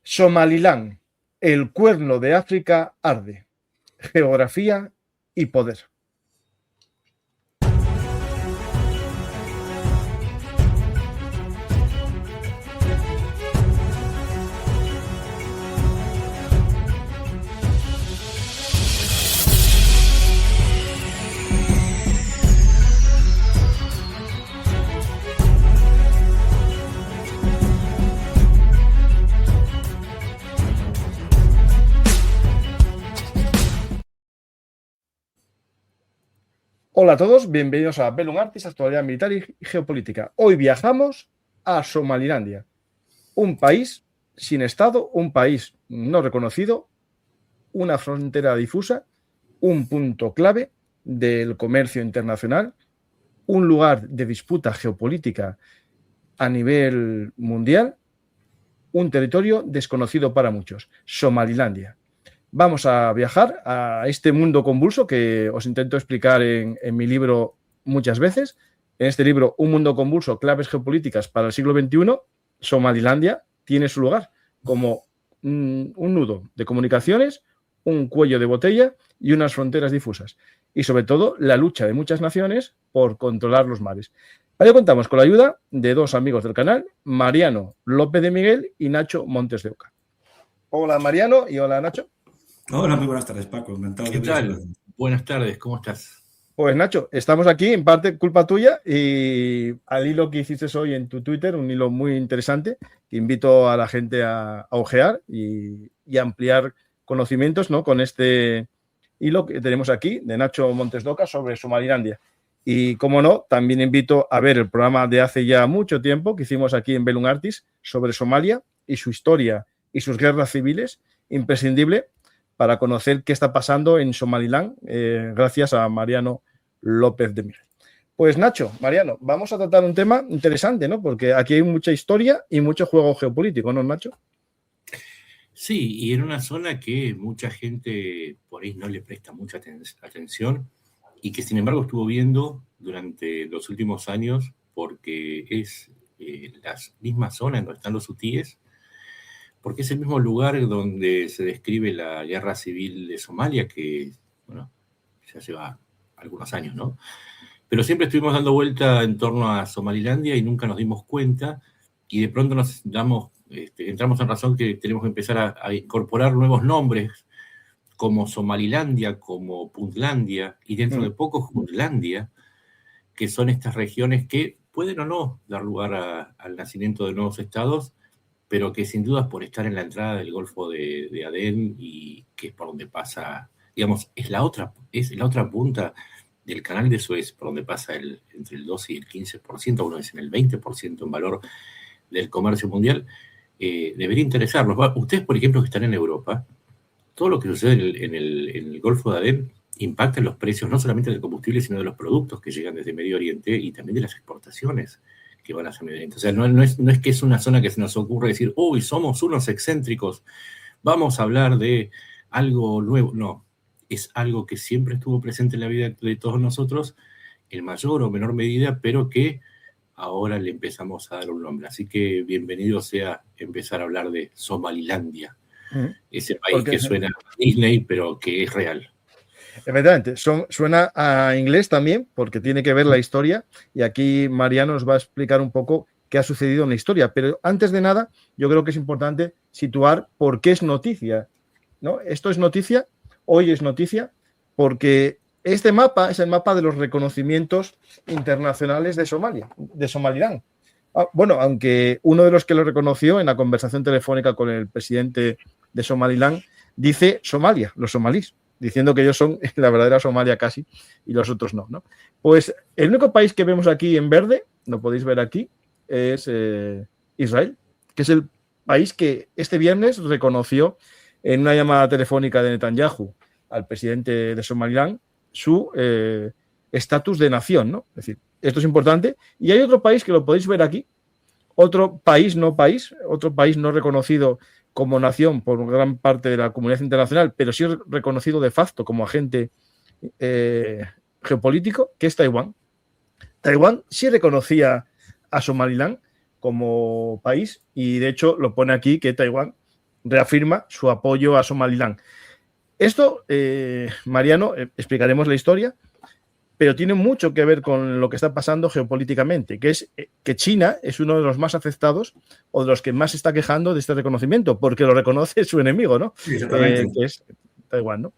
Somaliland, el cuerno de África arde. Geografía y poder. Hola a todos, bienvenidos a Bellum Artis, actualidad militar y geopolítica. Hoy viajamos a Somalilandia, un país sin Estado, un país no reconocido, una frontera difusa, un punto clave del comercio internacional, un lugar de disputa geopolítica a nivel mundial, un territorio desconocido para muchos, Somalilandia. Vamos a viajar a este mundo convulso que os intento explicar en mi libro muchas veces. En este libro, Un mundo convulso, claves geopolíticas para el siglo XXI, Somalilandia tiene su lugar como un nudo de comunicaciones, un cuello de botella y unas fronteras difusas. Y sobre todo, la lucha de muchas naciones por controlar los mares. Para ello contamos con la ayuda de dos amigos del canal, Mariano López de Miguel y Nacho Montes de Oca. Hola Mariano y hola Nacho. Hola, muy buenas tardes, Paco. Encantado. ¿Qué tal? Buenas tardes, ¿cómo estás? Pues Nacho, estamos aquí en parte culpa tuya y al hilo que hiciste hoy en tu Twitter, un hilo muy interesante que invito a la gente a ojear y ampliar conocimientos, ¿no? Con este hilo que tenemos aquí de Nacho Montes de Oca sobre Somalilandia. Y como no, también invito a ver el programa de hace ya mucho tiempo que hicimos aquí en Bellum Artis sobre Somalia y su historia y sus guerras civiles, imprescindible para conocer qué está pasando en Somaliland, gracias a Mariano López de Miguel. Pues Nacho, Mariano, vamos a tratar un tema interesante, ¿no? Porque aquí hay mucha historia y mucho juego geopolítico, ¿no, Nacho? Sí, y en una zona que mucha gente por ahí no le presta mucha atención y que sin embargo estuvo viendo durante los últimos años porque es la misma zona en donde están los hutíes, porque es el mismo lugar donde se describe la guerra civil de Somalia, que, bueno, ya lleva algunos años, ¿no? Pero siempre estuvimos dando vuelta en torno a Somalilandia y nunca nos dimos cuenta, y de pronto entramos en razón que tenemos que empezar a incorporar nuevos nombres, como Somalilandia, como Puntlandia, y dentro de poco Jutlandia, que son estas regiones que pueden o no dar lugar al nacimiento de nuevos estados, pero que sin duda por estar en la entrada del Golfo de Adén y que es por donde pasa, digamos, es la otra punta del canal de Suez, por donde pasa entre el 12 y el 15%, uno es en el 20% en valor del comercio mundial, debería interesarnos. Ustedes, por ejemplo, que están en Europa, todo lo que sucede en el Golfo de Adén impacta en los precios no solamente del combustible, sino de los productos que llegan desde Medio Oriente y también de las exportaciones que van hacia Medio Oriente. O sea, no es que es una zona que se nos ocurre decir, uy, somos unos excéntricos, vamos a hablar de algo nuevo. No, es algo que siempre estuvo presente en la vida de todos nosotros, en mayor o menor medida, pero que ahora le empezamos a dar un nombre. Así que bienvenido sea empezar a hablar de Somalilandia, ese país que suena a Disney, pero que es real. Efectivamente, suena a inglés también porque tiene que ver la historia y aquí Mariano nos va a explicar un poco qué ha sucedido en la historia. Pero antes de nada, yo creo que es importante situar por qué es noticia, ¿no? Esto es noticia, hoy es noticia, porque este mapa es el mapa de los reconocimientos internacionales de Somaliland. Bueno, aunque uno de los que lo reconoció en la conversación telefónica con el presidente de Somaliland dice Somalia, los somalíes, diciendo que ellos son la verdadera Somalia casi y los otros no, ¿no? Pues el único país que vemos aquí en verde, lo podéis ver aquí, es Israel, que es el país que este viernes reconoció en una llamada telefónica de Netanyahu al presidente de Somaliland su estatus de nación, ¿no? Es decir, esto es importante. Y hay otro país que lo podéis ver aquí, otro país no reconocido como nación por gran parte de la comunidad internacional, pero sí reconocido de facto como agente geopolítico, que es Taiwán. Taiwán sí reconocía a Somaliland como país y de hecho lo pone aquí que Taiwán reafirma su apoyo a Somaliland. Esto, Mariano, explicaremos la historia, pero tiene mucho que ver con lo que está pasando geopolíticamente, que es que China es uno de los más afectados o de los que más se está quejando de este reconocimiento, porque lo reconoce su enemigo, ¿no? Sí, exactamente. Que es Taiwán, ¿no?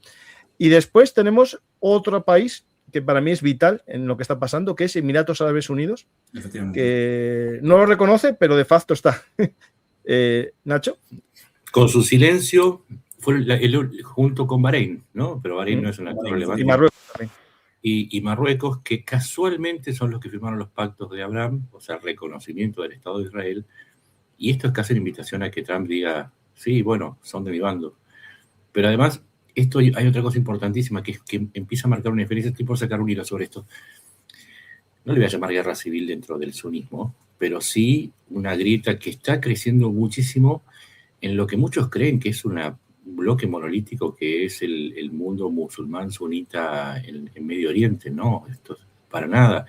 Y después tenemos otro país que para mí es vital en lo que está pasando, que es Emiratos Árabes Unidos, que no lo reconoce, pero de facto está. Nacho. Con su silencio, fue junto con Bahrein, ¿no? Pero Bahrein no es un actor relevante. Y Marruecos también. Y Marruecos, que casualmente son los que firmaron los pactos de Abraham, o sea, el reconocimiento del Estado de Israel, y esto es casi una invitación a que Trump diga, sí, bueno, son de mi bando. Pero además, hay otra cosa importantísima, que es que empieza a marcar una diferencia. Estoy por sacar un hilo sobre esto. No le voy a llamar guerra civil dentro del sunismo, pero sí una grieta que está creciendo muchísimo en lo que muchos creen que es un bloque monolítico, que es el mundo musulmán sunita en Medio Oriente. No, esto es para nada.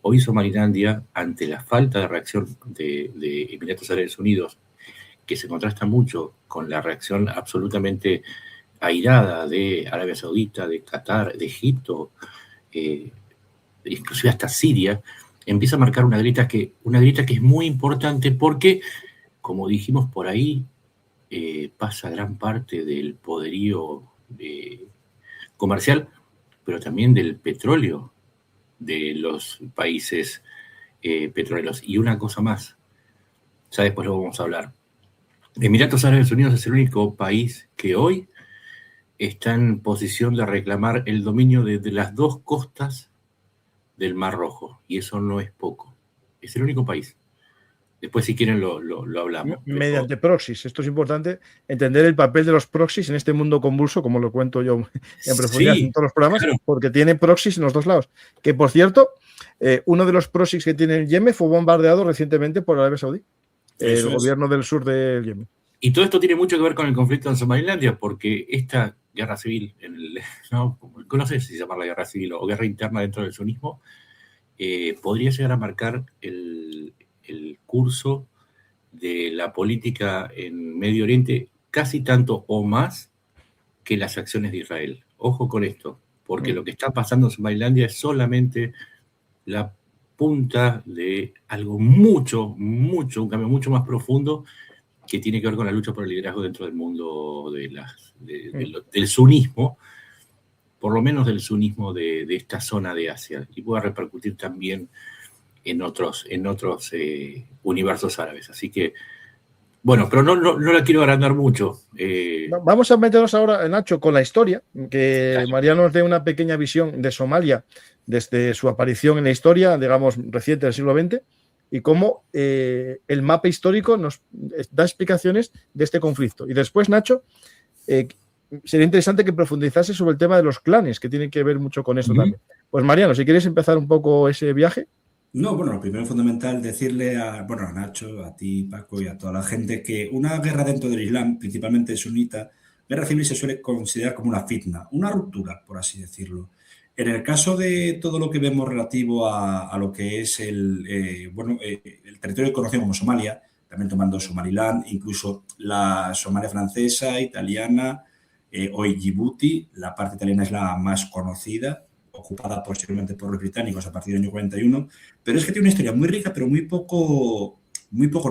Hoy Somalilandia, ante la falta de reacción de Emiratos Árabes Unidos, que se contrasta mucho con la reacción absolutamente airada de Arabia Saudita, de Qatar, de Egipto, inclusive hasta Siria, empieza a marcar una grieta que es muy importante porque, como dijimos por ahí, pasa gran parte del poderío comercial, pero también del petróleo de los países petroleros. Y una cosa más, ya después lo vamos a hablar. Emiratos Árabes Unidos es el único país que hoy está en posición de reclamar el dominio de las dos costas del Mar Rojo, y eso no es poco. Es el único país. Después, si quieren, lo hablamos. Mediante proxies. Esto es importante, entender el papel de los proxies en este mundo convulso, como lo cuento yo en profundidad en todos los programas, claro, porque tiene proxies en los dos lados. Que, por cierto, uno de los proxies que tiene el Yemen fue bombardeado recientemente por Arabia Saudí, el gobierno del sur del Yemen. Y todo esto tiene mucho que ver con el conflicto en Somalilandia, porque esta guerra civil, no sé si llamarla guerra civil o guerra interna dentro del sunismo, podría llegar a marcar el curso de la política en Medio Oriente casi tanto o más que las acciones de Israel. Ojo con esto, porque lo que está pasando en Somalilandia es solamente la punta de algo un cambio mucho más profundo que tiene que ver con la lucha por el liderazgo dentro del mundo del sunismo, por lo menos del sunismo de esta zona de Asia, y pueda repercutir también en otros universos árabes. Así que, bueno, pero no la quiero agrandar mucho. Vamos a meternos ahora, Nacho, con la historia, que Mariano nos dé una pequeña visión de Somalia desde su aparición en la historia, digamos, reciente del siglo XX, y cómo el mapa histórico nos da explicaciones de este conflicto. Y después, Nacho, sería interesante que profundizase sobre el tema de los clanes, que tienen que ver mucho con eso también. Pues Mariano, si quieres empezar un poco ese viaje. No, bueno, lo primero fundamental decirle a Nacho, a ti, Paco, y a toda la gente que una guerra dentro del Islam, principalmente sunita, guerra civil se suele considerar como una fitna, una ruptura, por así decirlo. En el caso de todo lo que vemos relativo a lo que es el territorio que conocemos como Somalia, también tomando Somaliland, incluso la Somalia francesa, italiana, hoy Djibouti, la parte italiana es la más conocida, ocupada posteriormente por los británicos a partir del año 41, pero es que tiene una historia muy rica, pero muy poco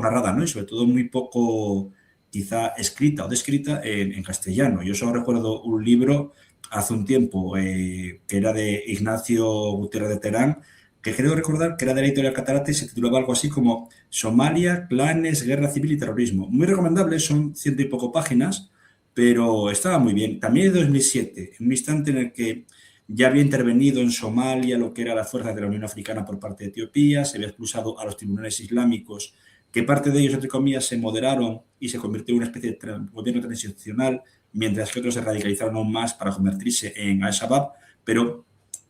narrada, ¿no? Y sobre todo muy poco quizá escrita o descrita en castellano. Yo solo recuerdo un libro hace un tiempo que era de Ignacio Gutiérrez de Terán, que creo recordar que era de la editorial Catarata y se titulaba algo así como Somalia, clanes, guerra civil y terrorismo. Muy recomendable, son 100 y poco páginas, pero estaba muy bien. También de 2007, en un instante en el que ya había intervenido en Somalia lo que eran las fuerzas de la Unión Africana por parte de Etiopía, se había expulsado a los tribunales islámicos, que parte de ellos, entre comillas, se moderaron y se convirtió en una especie de gobierno transicional, mientras que otros se radicalizaron aún más para convertirse en Al-Shabaab. Pero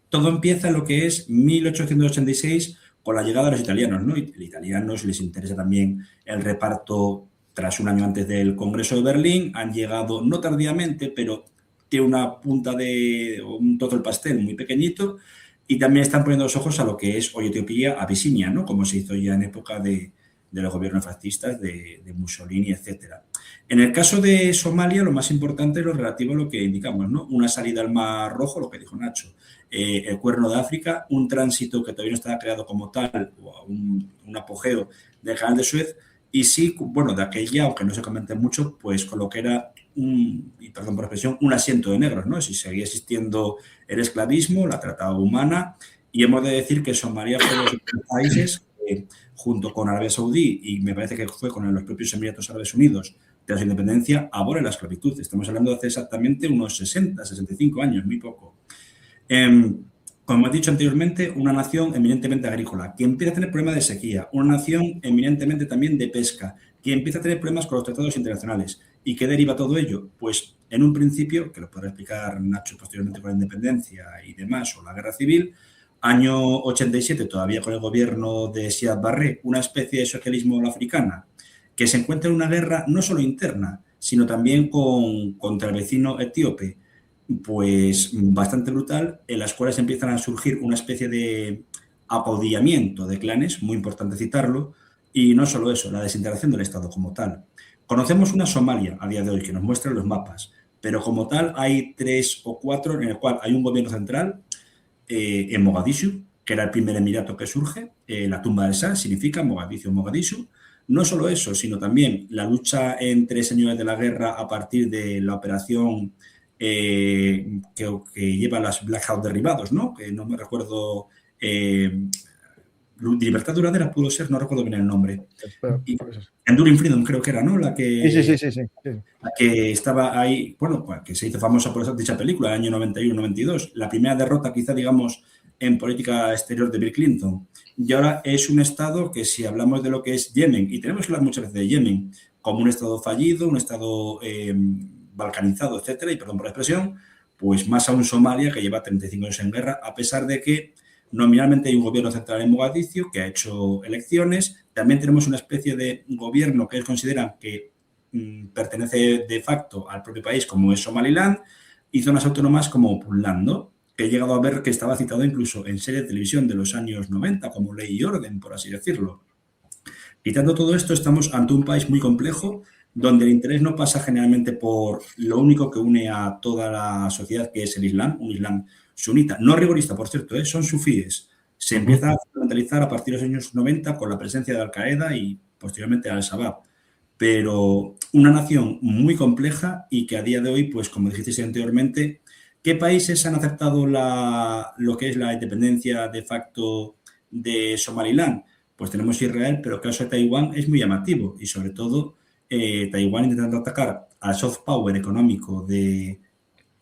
todo empieza en lo que es 1886 con la llegada de los italianos, ¿no? Y a los italianos les interesa también el reparto tras un año antes del Congreso de Berlín. Han llegado, no tardíamente, pero tiene una punta de un trozo del pastel muy pequeñito, y también están poniendo los ojos a lo que es hoy Etiopía, Abisinia, ¿no? Como se hizo ya en época de de los gobiernos fascistas de Mussolini, etcétera. En el caso de Somalia, lo más importante es lo relativo a lo que indicamos, ¿no? Una salida al Mar Rojo, lo que dijo Nacho, el Cuerno de África, un tránsito que todavía no estaba creado como tal, o un apogeo del Canal de Suez, y sí, bueno, de aquella, aunque no se comente mucho, pues con lo que era y perdón por la expresión, un asiento de negros, ¿no? Si seguía existiendo el esclavismo, la trata humana, y hemos de decir que Somalia fue de los países que, junto con Arabia Saudí, y me parece que fue con los propios Emiratos Árabes Unidos, tras su independencia, abole la esclavitud. Estamos hablando de hace exactamente unos 60, 65 años, muy poco. Como he dicho anteriormente, una nación eminentemente agrícola, que empieza a tener problemas de sequía, una nación eminentemente también de pesca, que empieza a tener problemas con los tratados internacionales. ¿Y qué deriva todo ello? Pues en un principio, que lo podrá explicar Nacho posteriormente con la independencia y demás, o la guerra civil, año 87, todavía con el gobierno de Siad Barre, una especie de socialismo africana, que se encuentra en una guerra no solo interna, sino también contra el vecino etíope, pues bastante brutal, en las cuales empiezan a surgir una especie de acaudillamiento de clanes, muy importante citarlo, y no solo eso, la desintegración del Estado como tal. Conocemos una Somalia a día de hoy que nos muestra los mapas, pero como tal hay 3 o 4 en el cual hay un gobierno central en Mogadishu, que era el primer emirato que surge, la tumba del Shah significa Mogadishu. No solo eso, sino también la lucha entre señores de la guerra a partir de la operación que lleva las Black Hawk derribados, ¿no? Que no me recuerdo. Libertad Duradera pudo ser, no recuerdo bien el nombre. Enduring Freedom creo que era, ¿no? La que, sí. La que estaba ahí, bueno, que se hizo famosa por dicha película, el año 91-92. La primera derrota, quizá, digamos, en política exterior de Bill Clinton. Y ahora es un estado que, si hablamos de lo que es Yemen, y tenemos que hablar muchas veces de Yemen, como un estado fallido, un estado balcanizado, etcétera, y perdón por la expresión, pues más aún Somalia, que lleva 35 años en guerra, a pesar de que nominalmente hay un gobierno central en Mogadiscio que ha hecho elecciones. También tenemos una especie de gobierno que ellos consideran que pertenece de facto al propio país, como es Somaliland, y zonas autónomas como Puntland, ¿no? Que he llegado a ver que estaba citado incluso en series de televisión de los años 90, como Ley y Orden, por así decirlo. Quitando todo esto, estamos ante un país muy complejo, donde el interés no pasa generalmente por lo único que une a toda la sociedad, que es el Islam, un Islam sunita, no rigorista, por cierto, son sufíes. Se empieza a fundamentalizar a partir de los años 90 con la presencia de Al-Qaeda y posteriormente Al-Shabaab. Pero una nación muy compleja y que a día de hoy, pues como dijisteis anteriormente, ¿qué países han aceptado lo que es la independencia de facto de Somaliland? Pues tenemos Israel, pero el caso de Taiwán es muy llamativo y sobre todo Taiwán intentando atacar al soft power económico de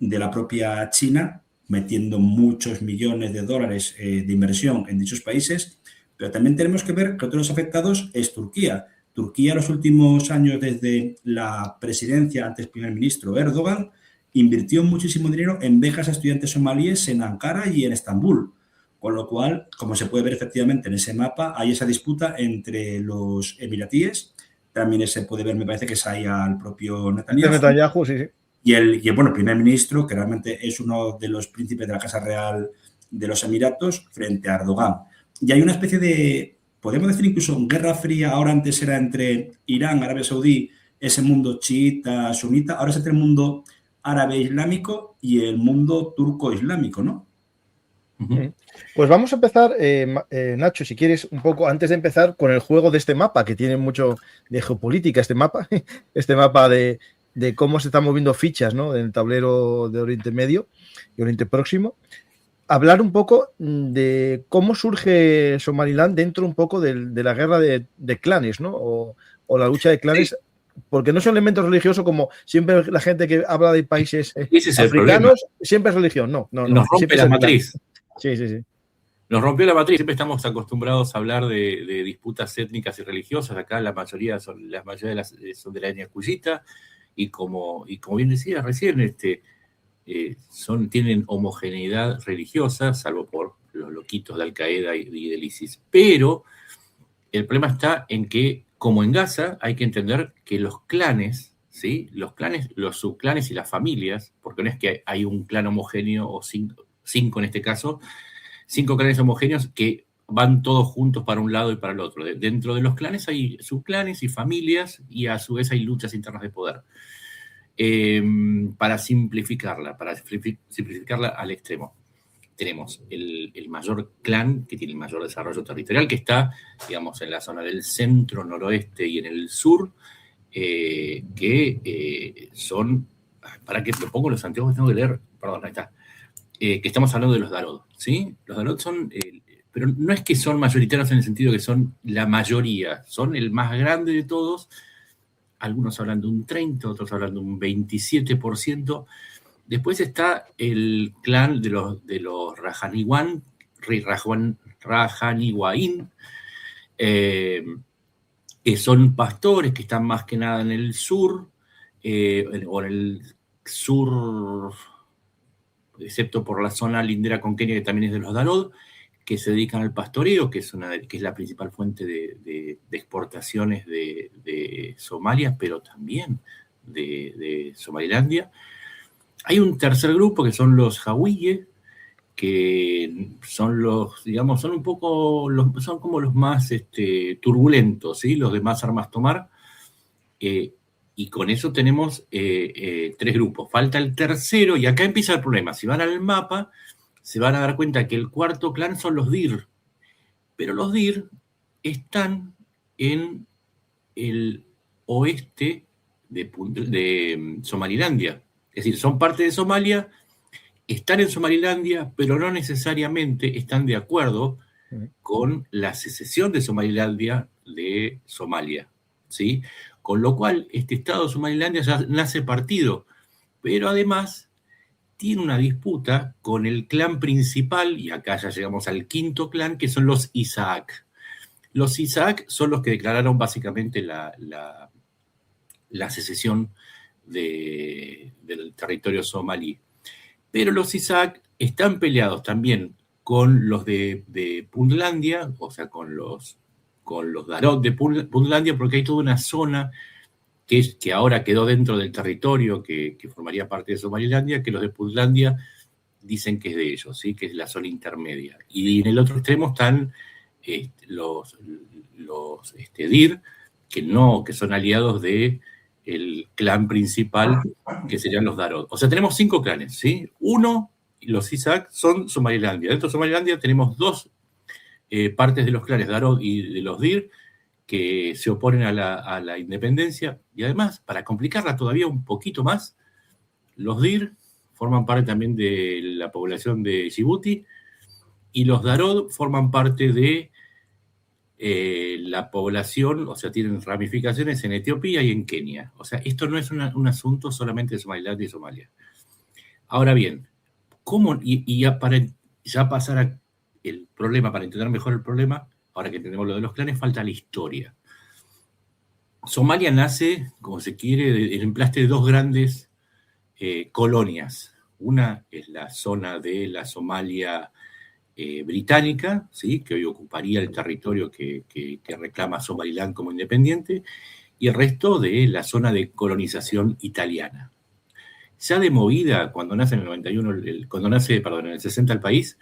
la propia China, metiendo muchos millones de dólares de inversión en dichos países, pero también tenemos que ver que otro de los afectados es Turquía. Turquía, en los últimos años, desde la presidencia, antes primer ministro Erdogan, invirtió muchísimo dinero en becas a estudiantes somalíes en Ankara y en Estambul. Con lo cual, como se puede ver efectivamente en ese mapa, hay esa disputa entre los emiratíes. También se puede ver, me parece que es ahí al propio Netanyahu, sí. Y el primer ministro, que realmente es uno de los príncipes de la Casa Real de los Emiratos, frente a Erdogan. Y hay una especie de, podemos decir incluso, guerra fría. Ahora antes era entre Irán, Arabia Saudí, ese mundo chiita, sunita. Ahora es entre el mundo árabe islámico y el mundo turco islámico, ¿no? Pues vamos a empezar, Nacho, si quieres, un poco antes de empezar con el juego de este mapa, que tiene mucho de geopolítica este mapa de cómo se están moviendo fichas, ¿no? En el tablero de Oriente Medio y Oriente Próximo. Hablar un poco de cómo surge Somaliland dentro un poco de la guerra de clanes, ¿no? O la lucha de clanes, porque no es un elemento religioso como siempre la gente que habla de países africanos, siempre es religión. No. Nos rompe la matriz. Sí. Nos rompió la matriz. Siempre estamos acostumbrados a hablar de disputas étnicas y religiosas. Acá la mayoría son de la etnia cuyita. Y como bien decía recién, tienen homogeneidad religiosa, salvo por los loquitos de Al-Qaeda y del ISIS. Pero el problema está en que, como en Gaza, hay que entender que los clanes, ¿sí? Los subclanes y las familias, porque no es que hay un clan homogéneo o cinco en este caso, 5 clanes homogéneos que van todos juntos para un lado y para el otro. Dentro de los clanes hay subclanes y familias, y a su vez hay luchas internas de poder. Para simplificarla al extremo, tenemos el mayor clan, que tiene el mayor desarrollo territorial, que está, digamos, en la zona del centro, noroeste y en el sur, que son, para que lo pongo los antiguos, tengo que leer, perdón, ahí está, que estamos hablando de los Darod, ¿sí? Los Darod son, pero no es que son mayoritarios en el sentido que son la mayoría, son el más grande de todos. Algunos hablan de un 30%, otros hablan de un 27%. Después está el clan de los Rajaniwan, Rajaniwain, que son pastores que están más que nada en el sur, o en el sur, excepto por la zona lindera con Kenia, que también es de los Darod, que se dedican al pastoreo, que es la principal fuente de exportaciones de Somalia, pero también de Somalilandia. Hay un tercer grupo que son los Hawiye, que son los, digamos, son un poco, son como los más turbulentos, ¿sí? Los de más armas tomar. Y con eso tenemos 3 grupos. Falta el tercero, y acá empieza el problema. Si van al mapa, se van a dar cuenta que el cuarto clan son los Dir, pero los Dir están en el oeste de Somalilandia. Es decir, son parte de Somalia, están en Somalilandia, pero no necesariamente están de acuerdo con la secesión de Somalilandia de Somalia, ¿sí? Con lo cual, este Estado de Somalilandia ya nace partido, pero además tiene una disputa con el clan principal, y acá ya llegamos al quinto clan, que son los Isaac. Los Isaac son los que declararon básicamente la secesión del territorio somalí. Pero los Isaac están peleados también con los de Puntlandia, o sea, con los Darod de Puntlandia, porque hay toda una zona que ahora quedó dentro del territorio que formaría parte de Somalilandia, que los de Puntlandia dicen que es de ellos, ¿sí? Que es la zona intermedia. Y en el otro extremo están los Dir, que son aliados de el clan principal, que serían los Darod. O sea, tenemos 5 clanes, ¿sí? Uno, los Isaac, son Somalilandia. Dentro de Somalilandia tenemos 2 partes de los clanes Darod y de los Dir, que se oponen a la independencia. Y además, para complicarla todavía un poquito más, los Dir forman parte también de la población de Djibouti, y los Darod forman parte de la población, o sea, tienen ramificaciones en Etiopía y en Kenia. O sea, esto no es un asunto solamente de Somalilandia y Somalia. Ahora bien, ¿cómo? Y ya para ya pasar el problema, para entender mejor el problema, ahora que entendemos lo de los clanes, falta la historia. Somalia nace, como se quiere, del emplaste de 2 grandes colonias. Una es la zona de la Somalia británica, ¿sí? Que hoy ocuparía el territorio que reclama Somaliland como independiente, y el resto de la zona de colonización italiana. Ya de movida, cuando nace en el 91, en el 60 el país,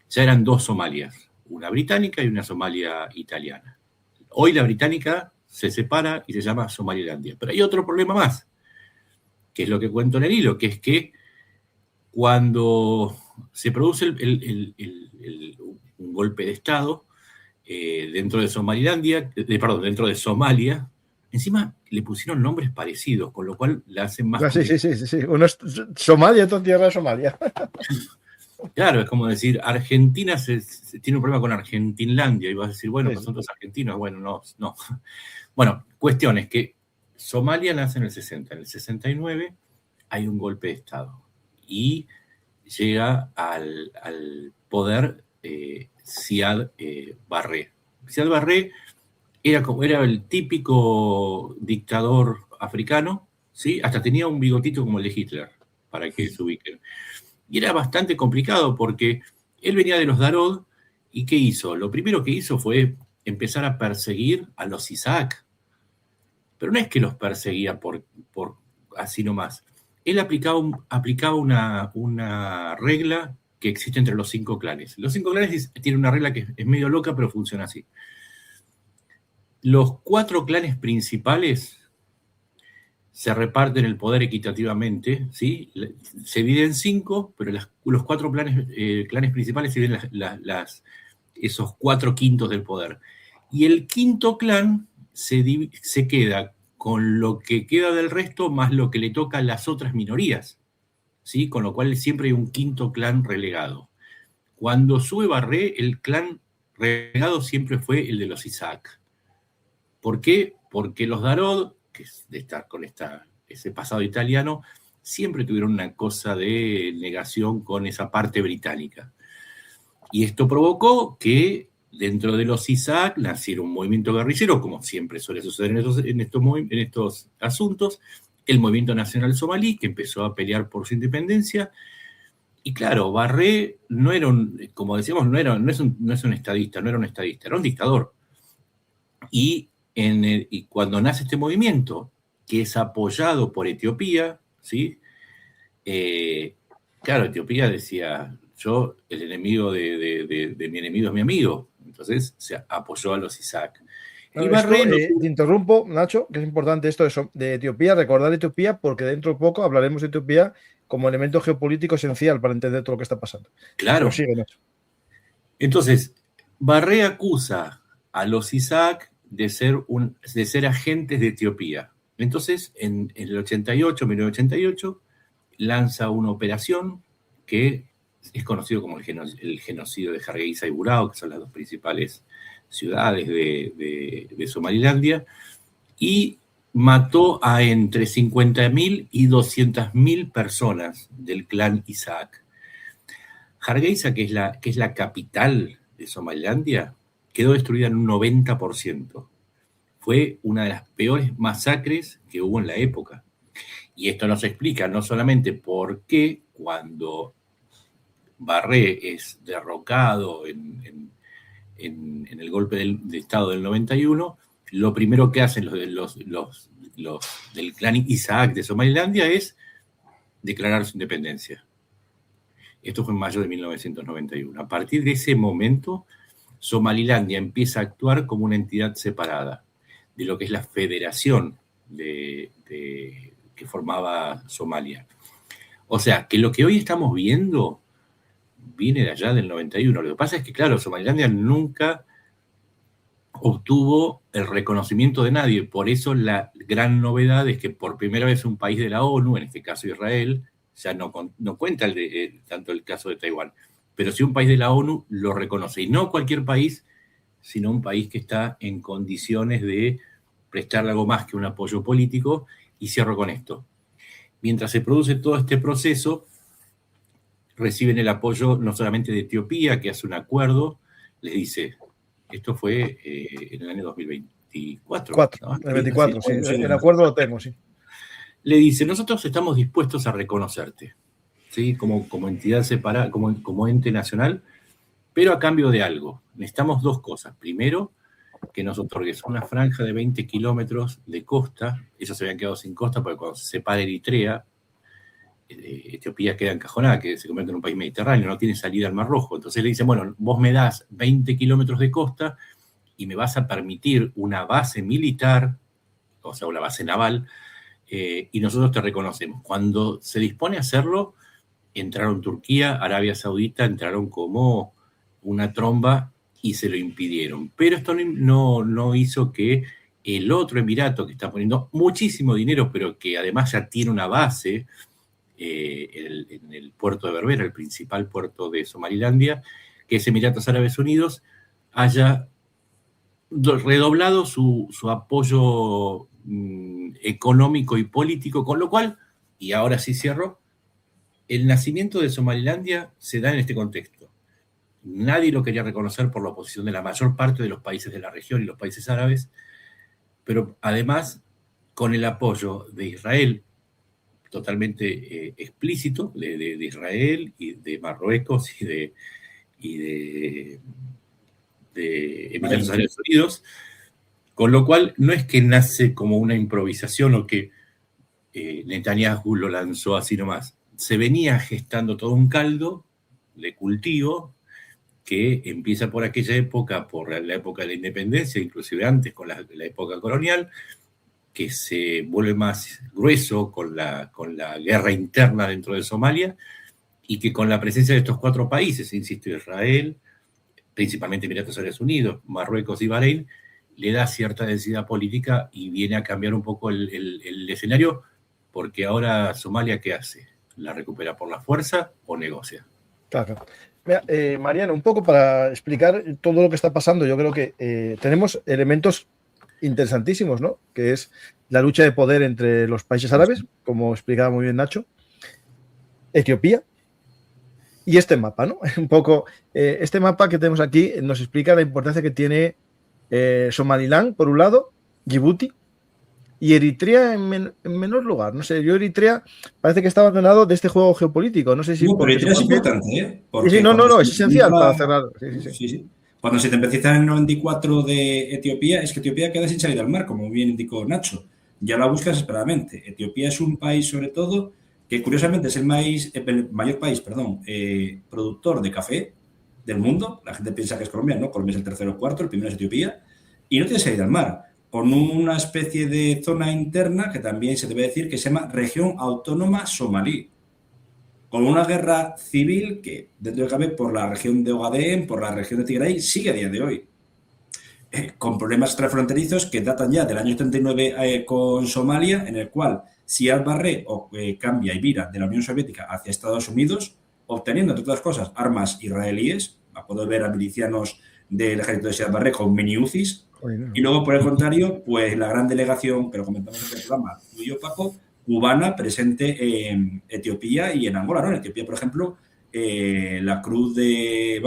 ya eran 2 Somalias, una británica y una Somalia italiana. Hoy la británica se separa y se llama Somalilandia. Pero hay otro problema más, que es lo que cuento en el hilo, que es que cuando se produce un golpe de Estado dentro de Somalilandia, dentro de Somalia, encima le pusieron nombres parecidos, con lo cual la hacen más... Sí. Uno es Somalia, otra tierra de Somalia. Claro, es como decir, Argentina tiene un problema con Argentinlandia, y vas a decir, bueno, pues son todos argentinos. Bueno, no. Bueno, cuestión es que Somalia nace en el 60, en el 69 hay un golpe de Estado, y llega al poder Siad Barre. Siad Barre era el típico dictador africano, ¿sí? Hasta tenía un bigotito como el de Hitler, para que se ubiquen. Y era bastante complicado porque él venía de los Darod, ¿y qué hizo? Lo primero que hizo fue empezar a perseguir a los Isaac. Pero no es que los perseguía por así nomás. Él aplicaba una regla que existe entre los 5 clanes. Los 5 clanes tienen una regla que es medio loca, pero funciona así. Los 4 clanes principales se reparten el poder equitativamente, ¿sí? Se dividen en 5, pero los 4 clanes principales se dividen esos 4/5 del poder. Y el 5.º clan se queda con lo que queda del resto más lo que le toca a las otras minorías, ¿sí? Con lo cual siempre hay un 5.º clan relegado. Cuando sube Barré, el clan relegado siempre fue el de los Isaac. ¿Por qué? Porque los Darod, que es de estar con ese pasado italiano, siempre tuvieron una cosa de negación con esa parte británica. Y esto provocó que dentro de los Isaac naciera un movimiento guerrillero, como siempre suele suceder en estos asuntos, el movimiento nacional somalí, que empezó a pelear por su independencia. Y claro, Barré no era como decíamos, no es un estadista, no era un estadista, era un dictador. Y cuando nace este movimiento, que es apoyado por Etiopía, ¿sí? Claro, Etiopía decía, el enemigo de mi enemigo es mi amigo. Entonces se apoyó a los Isaac. Y Barré, te interrumpo, Nacho, que es importante esto de Etiopía, recordar Etiopía, porque dentro de poco hablaremos de Etiopía como elemento geopolítico esencial para entender todo lo que está pasando. Claro. Pero sigue, Nacho. Entonces, Barré acusa a los Isaac de ser agentes de Etiopía. Entonces, en el 1988, lanza una operación que es conocido como el genocidio de Hargeisa y Burao, que son las 2 principales ciudades de Somalilandia, y mató a entre 50.000 y 200.000 personas del clan Isaac. Hargeisa, que es la capital de Somalilandia, quedó destruida en un 90%. Fue una de las peores masacres que hubo en la época. Y esto nos explica no solamente por qué cuando Barré es derrocado en el golpe de Estado del 91, lo primero que hacen los del clan Isaac de Somalilandia es declarar su independencia. Esto fue en mayo de 1991. A partir de ese momento, Somalilandia empieza a actuar como una entidad separada de lo que es la federación que formaba Somalia. O sea, que lo que hoy estamos viendo viene de allá del 91. Lo que pasa es que, claro, Somalilandia nunca obtuvo el reconocimiento de nadie. Por eso la gran novedad es que por primera vez un país de la ONU, en este caso Israel, ya no cuenta tanto el caso de Taiwán, pero sí un país de la ONU lo reconoce. Y no cualquier país, sino un país que está en condiciones de prestarle algo más que un apoyo político. Y cierro con esto. Mientras se produce todo este proceso, reciben el apoyo no solamente de Etiopía, que hace un acuerdo, les dice, esto fue en el año 2024. ¿No? El 24, sí, el acuerdo lo tengo, sí. Le dice, nosotros estamos dispuestos a reconocerte, ¿sí? Como entidad separada, como ente nacional, pero a cambio de algo. Necesitamos 2 cosas. Primero, que nos otorgues una franja de 20 kilómetros de costa. Ellos se habían quedado sin costa porque cuando se separa Eritrea, Etiopía queda encajonada, que se convierte en un país mediterráneo, no tiene salida al Mar Rojo. Entonces le dicen, bueno, vos me das 20 kilómetros de costa y me vas a permitir una base militar, o sea, una base naval, y nosotros te reconocemos. Cuando se dispone a hacerlo, entraron Turquía, Arabia Saudita, entraron como una tromba y se lo impidieron. Pero esto no hizo que el otro emirato, que está poniendo muchísimo dinero, pero que además ya tiene una base en el puerto de Berbera, el principal puerto de Somalilandia, que es Emiratos Árabes Unidos, haya redoblado su apoyo económico y político, con lo cual, y ahora sí cierro, el nacimiento de Somalilandia se da en este contexto. Nadie lo quería reconocer por la oposición de la mayor parte de los países de la región y los países árabes, pero además con el apoyo de Israel, totalmente explícito, de Israel y de Marruecos y de Emiratos Árabes Unidos, con lo cual no es que nace como una improvisación o que Netanyahu lo lanzó así nomás. Se venía gestando todo un caldo de cultivo que empieza por aquella época, por la época de la independencia, inclusive antes con la época colonial, que se vuelve más grueso con la guerra interna dentro de Somalia, y que con la presencia de estos 4 países, insisto, Israel, principalmente Emiratos Árabes Unidos, Marruecos y Bahrein, le da cierta densidad política y viene a cambiar un poco el escenario, porque ahora Somalia, ¿qué hace? ¿La recupera por la fuerza o negocia? Claro. Mira, Mariano, un poco para explicar todo lo que está pasando, yo creo que tenemos elementos interesantísimos, ¿no? Que es la lucha de poder entre los países árabes, como explicaba muy bien Nacho, Etiopía, y este mapa, ¿no? Un poco, este mapa que tenemos aquí nos explica la importancia que tiene Somaliland, por un lado, Djibouti, y Eritrea en menor lugar. No sé, yo Eritrea parece que está abandonado de este juego geopolítico. No sé si... No, pero Eritrea es importante, ¿eh? Sí, sí, no, es esencial para cerrar. Sí. Cuando se te empieza en el 94 de Etiopía, es que Etiopía queda sin salida al mar, como bien indicó Nacho. Ya la buscas desesperadamente. Etiopía es un país, sobre todo, que curiosamente es el mayor país, productor de café del mundo. La gente piensa que es Colombia, no, Colombia es el tercero o cuarto, el primero es Etiopía, y no tiene salida al mar, con una especie de zona interna que también se debe decir que se llama Región Autónoma Somalí, con una guerra civil que, dentro de cabe, por la región de Ogaden, por la región de Tigray, sigue a día de hoy. Con problemas transfronterizos que datan ya del año 79 con Somalia, en el cual Siad Barre cambia y vira de la Unión Soviética hacia Estados Unidos, obteniendo, entre otras cosas, armas israelíes, a poder ver a milicianos del ejército de Siad Barre con mini UCIs, y luego, por el contrario, pues la gran delegación, que lo comentamos en el programa, tú y yo, Paco, cubana, presente en Etiopía y en Angola, ¿no? En Etiopía, por ejemplo, la cruz del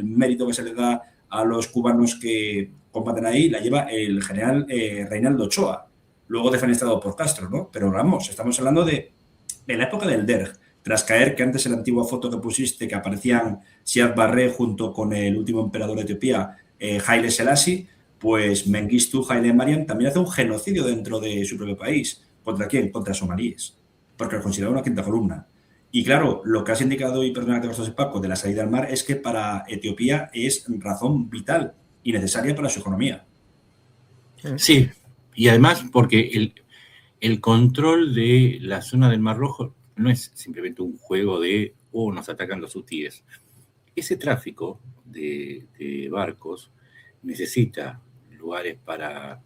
mérito que se le da a los cubanos que combaten ahí, la lleva el general Reinaldo Ochoa, luego defenestrado por Castro, ¿no? Pero vamos, estamos hablando de la época del Derg, tras caer, que antes en la antigua foto que pusiste, que aparecían Siad Barre junto con el último emperador de Etiopía, Haile Selassie, pues Mengistu Haile Mariam también hace un genocidio dentro de su propio país. ¿Contra quién? Contra somalíes, porque lo considera una quinta columna. Y claro, lo que has indicado, y perdona que te costase, Paco, de la salida al mar, es que para Etiopía es razón vital y necesaria para su economía. Sí, y además porque el control de la zona del Mar Rojo no es simplemente un juego de, nos atacan los hutíes. Ese tráfico de barcos necesita lugares para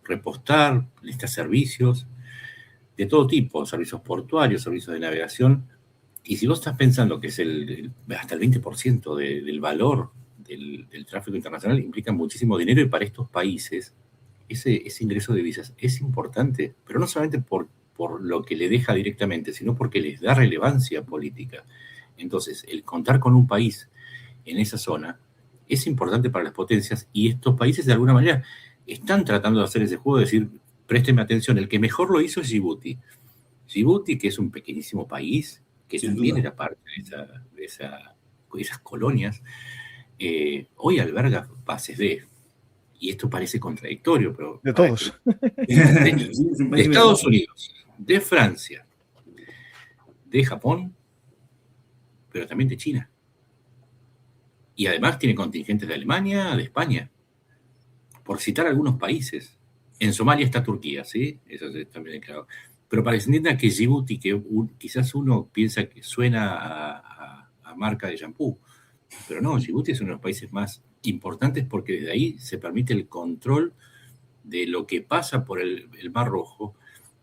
repostar, necesita servicios de todo tipo, servicios portuarios, servicios de navegación. Y si vos estás pensando que es hasta el 20% del valor del tráfico internacional, implica muchísimo dinero, y para estos países ese ingreso de divisas es importante, pero no solamente por lo que le deja directamente, sino porque les da relevancia política. Entonces, el contar con un país en esa zona es importante para las potencias, y estos países de alguna manera están tratando de hacer ese juego, de decir, présteme atención. El que mejor lo hizo es Djibouti. Djibouti, que es un pequeñísimo país, que Sin también duda era parte de esas colonias, hoy alberga bases y esto parece contradictorio, pero... De todos. De Estados Unidos, de Francia, de Japón, pero también de China. Y además tiene contingentes de Alemania, de España, por citar algunos países. En Somalia está Turquía, ¿sí? Eso también es claro. Pero para que se entienda que Djibouti, que quizás uno piensa que suena a marca de shampoo, pero no, Djibouti es uno de los países más importantes, porque desde ahí se permite el control de lo que pasa por el Mar Rojo.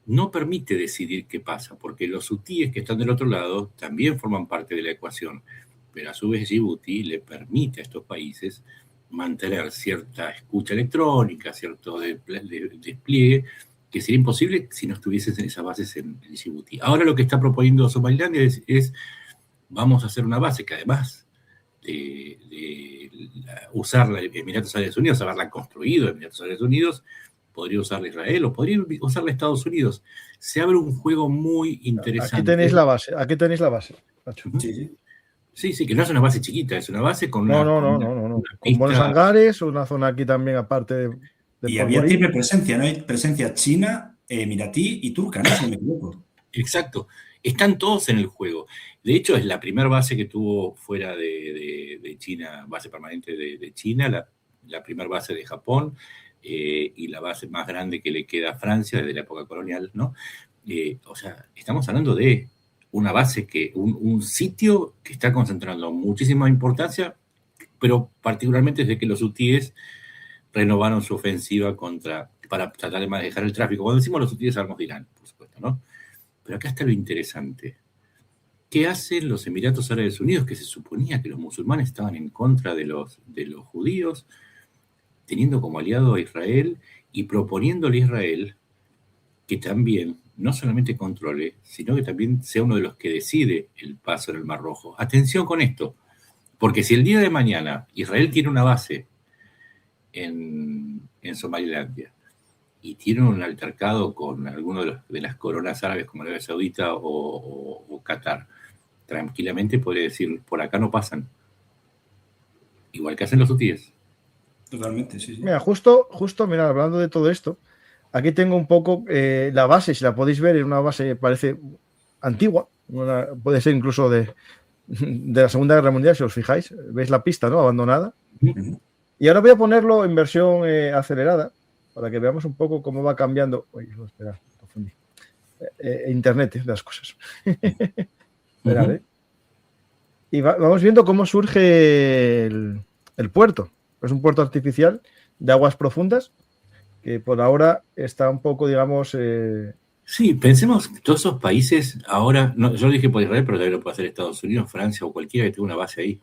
No permite decidir qué pasa, porque los hutíes que están del otro lado también forman parte de la ecuación, pero a su vez Djibouti le permite a estos países mantener cierta escucha electrónica, cierto despliegue, que sería imposible si no estuviesen esas bases en Djibouti. Ahora lo que está proponiendo Somalilandia es vamos a hacer una base que, además de usarla Emiratos Árabes Unidos, haberla construido Emiratos Árabes Unidos, podría usarla Israel o podría usarla Estados Unidos. Se abre un juego muy interesante. Aquí tenéis la base, Nacho. Sí, que no es una base chiquita, es una base con una con buenos hangares, una zona aquí también aparte y había triple presencia, ¿no? Hay presencia china, emiratí y turca, ¿no? Si no me equivoco. Exacto. están todos en el juego. De hecho, es la primera base que tuvo fuera de China, base permanente de China, la primera base de Japón, y la base más grande que le queda a Francia desde la época colonial, ¿no? O sea, estamos hablando de una base, un sitio que está concentrando muchísima importancia, pero particularmente desde que los hutíes renovaron su ofensiva para tratar de manejar el tráfico. Cuando decimos los hutíes hablamos de Irán, por supuesto, ¿no? Pero acá está lo interesante. ¿Qué hacen los Emiratos Árabes Unidos, que se suponía que los musulmanes estaban en contra de los judíos, teniendo como aliado a Israel y proponiéndole a Israel que también no solamente controle, sino que también sea uno de los que decide el paso en el Mar Rojo? Atención con esto, porque si el día de mañana Israel tiene una base en Somalilandia y tiene un altercado con alguno de las coronas árabes como Arabia Saudita o Qatar, tranquilamente podría decir, por acá no pasan. Igual que hacen los hutíes. Totalmente, sí. Mira, justo, mira, hablando de todo esto, aquí tengo un poco la base, si la podéis ver, es una base, parece antigua, puede ser incluso de la Segunda Guerra Mundial, si os fijáis. ¿Veis la pista, no? Abandonada. Uh-huh. Y ahora voy a ponerlo en versión acelerada, para que veamos un poco cómo va cambiando. Uy, espera, confundí. Internet, las cosas. Esperad, Uh-huh. Y vamos viendo cómo surge el puerto. Es un puerto artificial de aguas profundas que por ahora está un poco, digamos... Sí, pensemos que todos esos países ahora, no, yo lo dije por Israel, pero también lo puede hacer Estados Unidos, Francia o cualquiera que tenga una base ahí.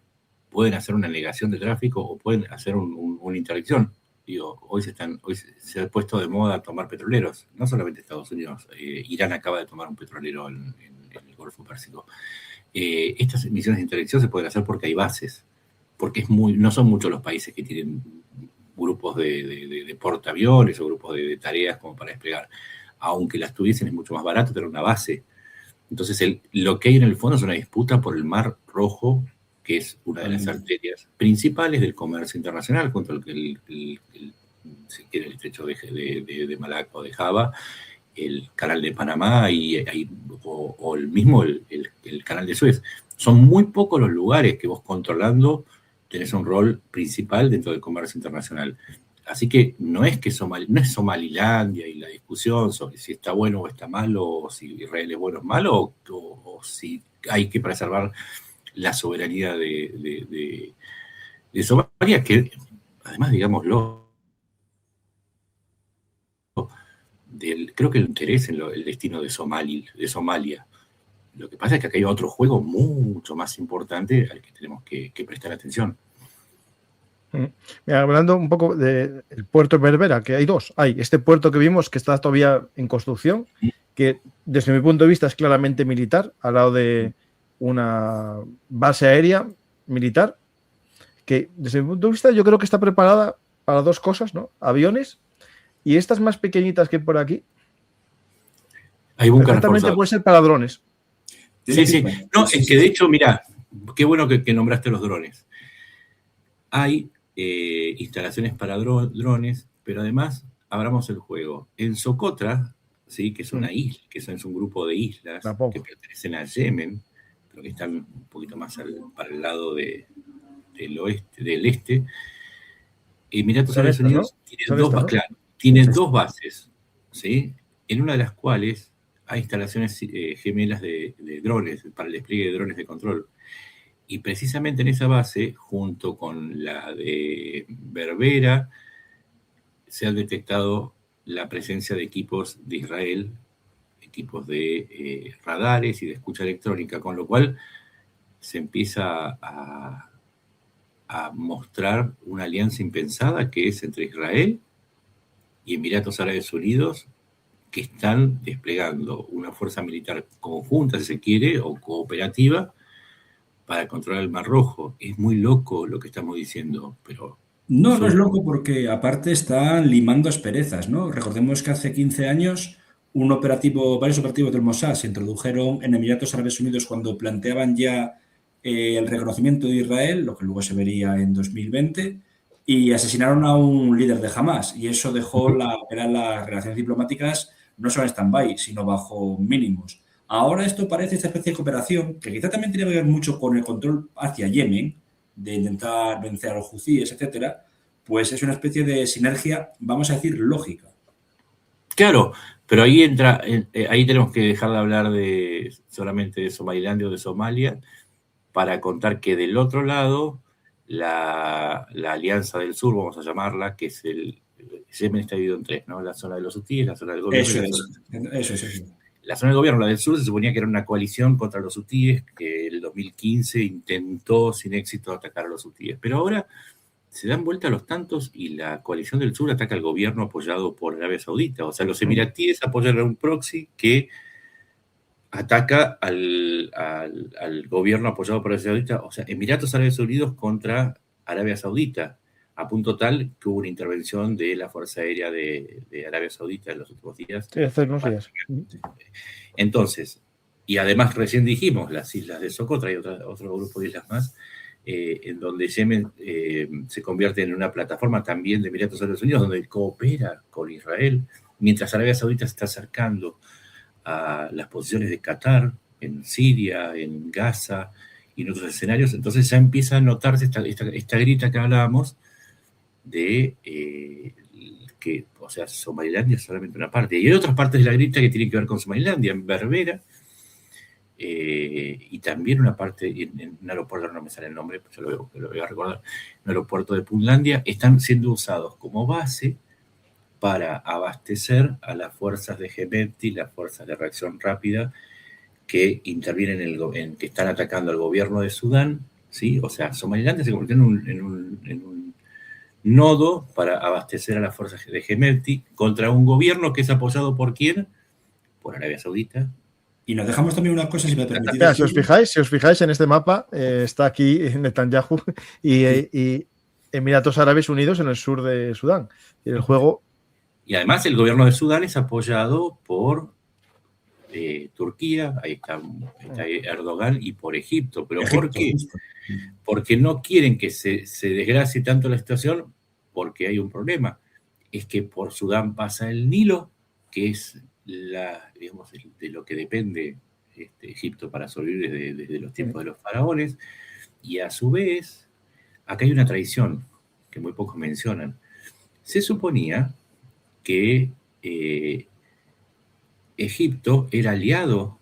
Pueden hacer una negación de tráfico o pueden hacer una interdicción. Digo, hoy se ha puesto de moda tomar petroleros, no solamente Estados Unidos. Irán acaba de tomar un petrolero en el Golfo Pérsico. Estas misiones de interdicción se pueden hacer porque hay bases, porque no son muchos los países que tienen grupos de portaaviones o grupos de tareas como para desplegar. Aunque las tuviesen, es mucho más barato tener una base. Entonces, lo que hay en el fondo es una disputa por el Mar Rojo, que es una de las arterias principales del comercio internacional, junto al el estrecho de Malaca o de Java, el canal de Panamá o el mismo el canal de Suez. Son muy pocos los lugares que vos controlando tenés un rol principal dentro del comercio internacional. Así que no es Somalilandia y la discusión sobre si está bueno o está malo, o si Israel es bueno o malo, o si hay que preservar la soberanía de Somalia, que además, digámoslo, creo que el interés en el destino de Somalia. Lo que pasa es que acá hay otro juego mucho más importante al que tenemos que prestar atención. Mira, hablando un poco del puerto de Berbera, que hay dos. Hay este puerto que vimos que está todavía en construcción, que desde mi punto de vista es claramente militar, al lado de una base aérea militar, que desde mi punto de vista yo creo que está preparada para dos cosas, ¿no? Aviones y estas más pequeñitas que hay por aquí. Hay búnker perfectamente reforzado. Puede ser para drones. Sí. No, es que de hecho, mira, qué bueno que nombraste los drones. Hay instalaciones para drones, pero además abramos el juego. En Socotra, ¿sí? Que es una isla, que es un grupo de islas que pertenecen a Yemen, pero que están un poquito más para el lado del este. Emiratos Árabes Unidos tiene dos bases, ¿sí? En una de las cuales hay instalaciones gemelas de drones, para el despliegue de drones de control. Y precisamente en esa base, junto con la de Berbera, se ha detectado la presencia de equipos de Israel, equipos de radares y de escucha electrónica, con lo cual se empieza a mostrar una alianza impensada que es entre Israel y Emiratos Árabes Unidos, que están desplegando una fuerza militar conjunta, si se quiere, o cooperativa, para controlar el Mar Rojo. Es muy loco lo que estamos diciendo, pero... No es loco porque aparte están limando asperezas, ¿no? Recordemos que hace 15 años varios operativos del Mossad se introdujeron en Emiratos Árabes Unidos cuando planteaban ya el reconocimiento de Israel, lo que luego se vería en 2020, y asesinaron a un líder de Hamas, y eso dejó las relaciones diplomáticas no solo en stand-by, sino bajo mínimos. Ahora esto parece esta especie de cooperación, que quizá también tiene que ver mucho con el control hacia Yemen, de intentar vencer a los hutíes, etcétera, pues es una especie de sinergia, vamos a decir, lógica. Claro, pero ahí entra, ahí tenemos que dejar de hablar solamente de Somalilandia o de Somalia para contar que del otro lado, la Alianza del Sur, vamos a llamarla, que es Yemen está dividido en tres, ¿no? La zona de los hutíes, la zona del gobierno Eso y es. la zona del gobierno, la del sur, se suponía que era una coalición contra los hutíes que en el 2015 intentó sin éxito atacar a los hutíes. Pero ahora se dan vuelta los tantos y la coalición del sur ataca al gobierno apoyado por Arabia Saudita. O sea, los emiratíes apoyan a un proxy que ataca al gobierno apoyado por Arabia Saudita. O sea, Emiratos Árabes Unidos contra Arabia Saudita, a punto tal que hubo una intervención de la Fuerza Aérea de Arabia Saudita en los últimos días. Sí, hace unos días. Entonces, y además recién dijimos, las islas de Socotra y otro grupo de islas más, en donde Yemen se convierte en una plataforma también de Emiratos Árabes Unidos, donde coopera con Israel, mientras Arabia Saudita se está acercando a las posiciones de Qatar, en Siria, en Gaza y en otros escenarios. Entonces ya empieza a notarse esta grita que hablábamos de que, o sea, Somalilandia es solamente una parte. Y hay otras partes de la grita que tienen que ver con Somalilandia, en Berbera, y también una parte en un aeropuerto, no me sale el nombre, pues lo voy a recordar, un aeropuerto de Puntlandia, están siendo usados como base para abastecer a las fuerzas de Hemedti, las fuerzas de reacción rápida que intervienen que están atacando al gobierno de Sudán, ¿sí? O sea, Somalilandia se convirtió en un nodo para abastecer a las fuerzas de Hemedti contra un gobierno que es apoyado ¿por quién? Por Arabia Saudita. Y nos dejamos también una cosa, si me permitís. Si os fijáis en este mapa, está aquí Netanyahu y Emiratos Árabes Unidos en el sur de Sudán. Y el juego. Y además el gobierno de Sudán es apoyado por Turquía, ahí está Erdogan, y por Egipto. ¿Pero por qué? Porque no quieren que se desgracie tanto la situación, porque hay un problema. Es que por Sudán pasa el Nilo, que es digamos, de lo que depende Egipto para sobrevivir desde los tiempos de los faraones, y a su vez, acá hay una tradición que muy pocos mencionan. Se suponía que Egipto era aliado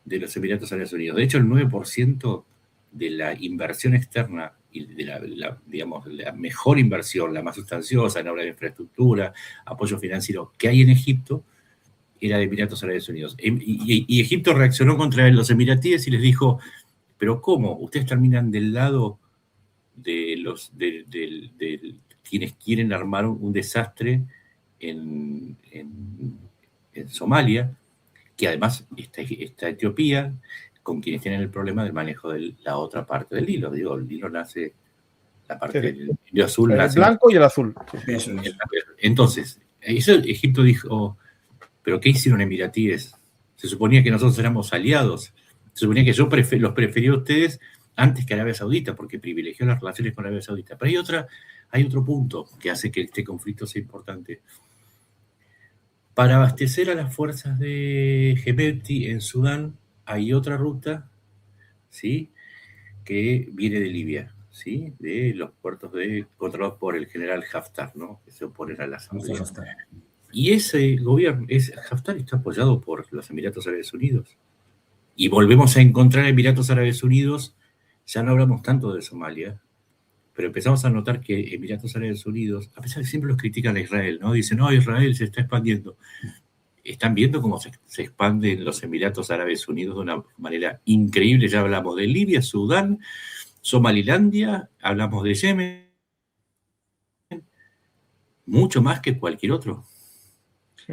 de los Emiratos Árabes Unidos. De hecho, el 9% de la inversión externa y de digamos, la mejor inversión, la más sustanciosa en obras de infraestructura, apoyo financiero que hay en Egipto, era de Emiratos Árabes Unidos. Y Egipto reaccionó contra los emiratíes y les dijo, pero ¿cómo? Ustedes terminan del lado de quienes quieren armar un desastre en Somalia, que además está Etiopía, con quienes tienen el problema del manejo de la otra parte del Nilo. Digo, el Nilo nace, la parte del Nilo azul. El blanco y el azul. Eso es. Entonces, Egipto dijo, ¿pero qué hicieron emiratíes? Se suponía que nosotros éramos aliados. Se suponía que yo los prefería a ustedes antes que Arabia Saudita, porque privilegió las relaciones con Arabia Saudita. Pero hay otro punto que hace que este conflicto sea importante. Para abastecer a las fuerzas de Hemedti en Sudán hay otra ruta, ¿sí?, que viene de Libia, ¿sí?, de los puertos controlados por el general Haftar, ¿no?, que se oponen a la asamblea. Y ese gobierno, Haftar está apoyado por los Emiratos Árabes Unidos. Y volvemos a encontrar Emiratos Árabes Unidos, ya no hablamos tanto de Somalia, pero empezamos a notar que Emiratos Árabes Unidos, a pesar de que siempre los critican a Israel, ¿no? Dicen, no, Israel se está expandiendo. Están viendo cómo se expanden los Emiratos Árabes Unidos de una manera increíble. Ya hablamos de Libia, Sudán, Somalilandia, hablamos de Yemen, mucho más que cualquier otro.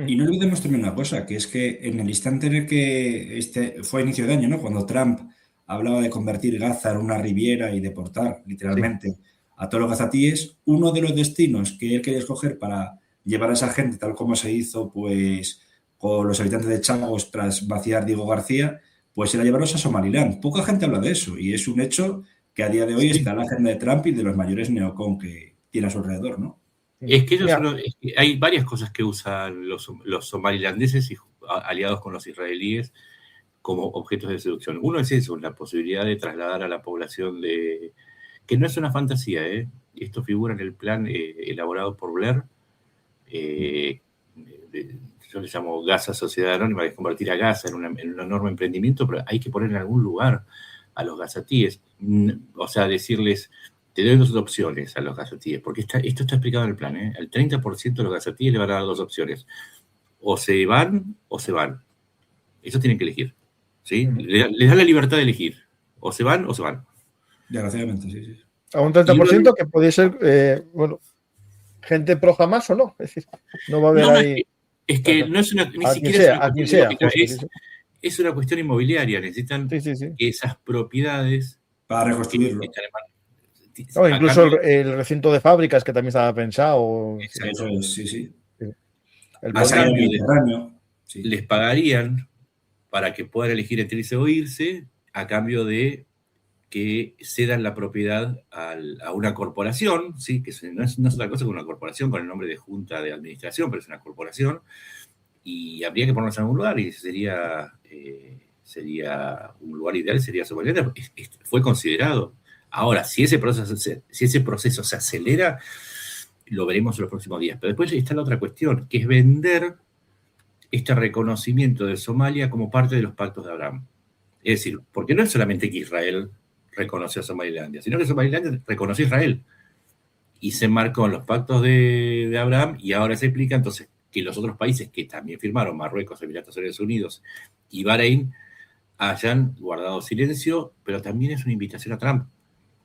Y no olvidemos también una cosa, que es que en el instante en el que fue a inicio de año, ¿no?, cuando Trump hablaba de convertir Gaza en una riviera y deportar literalmente a todos los gazatíes, uno de los destinos que él quería escoger para llevar a esa gente, tal como se hizo pues con los habitantes de Chagos tras vaciar Diego García, pues era llevarlos a Somaliland. Poca gente habla de eso y es un hecho que a día de hoy está en la agenda de Trump y de los mayores neocon que tiene a su alrededor, ¿no? Es que hay varias cosas que usan los somalilandeses aliados con los israelíes como objetos de seducción. Uno es eso, la posibilidad de trasladar a la población que no es una fantasía, esto figura en el plan elaborado por Blair, yo le llamo Gaza Sociedad Anónima, que es convertir a Gaza en un enorme emprendimiento, pero hay que poner en algún lugar a los gazatíes, o sea, decirles, te doy 2 opciones a los gazatíes, porque esto está explicado en el plan, al 30% de los gazatíes le van a dar 2 opciones, o se van o se van, ellos tienen que elegir, ¿sí? Les da la libertad de elegir, o se van o se van. Desgraciadamente, sí. A un 30% que puede ser, gente pro Hamas o no, es decir, no va a haber ahí... Es que no es ni siquiera a quien sea, es una cuestión inmobiliaria. Necesitan que esas propiedades para reconstruirlo. Incluso el recinto de fábricas que también estaba pensado. Eso es, sí. Les pagarían para que puedan elegir entre irse o irse a cambio de que cedan la propiedad a una corporación, ¿sí? Que no es otra cosa que una corporación con el nombre de Junta de Administración, pero es una corporación, y habría que ponerse en algún lugar, y sería un lugar ideal, sería Somalilandia. Fue considerado. Ahora, si ese proceso se acelera, lo veremos en los próximos días. Pero después está la otra cuestión, que es vender este reconocimiento de Somalia como parte de los pactos de Abraham. Es decir, porque no es solamente que Israel reconoció a Somalilandia, sino que Somalilandia reconoció a Israel y se enmarcó en los pactos de Abraham, y ahora se explica entonces que los otros países que también firmaron, Marruecos, Emiratos Árabes Unidos y Bahrein, hayan guardado silencio, pero también es una invitación a Trump.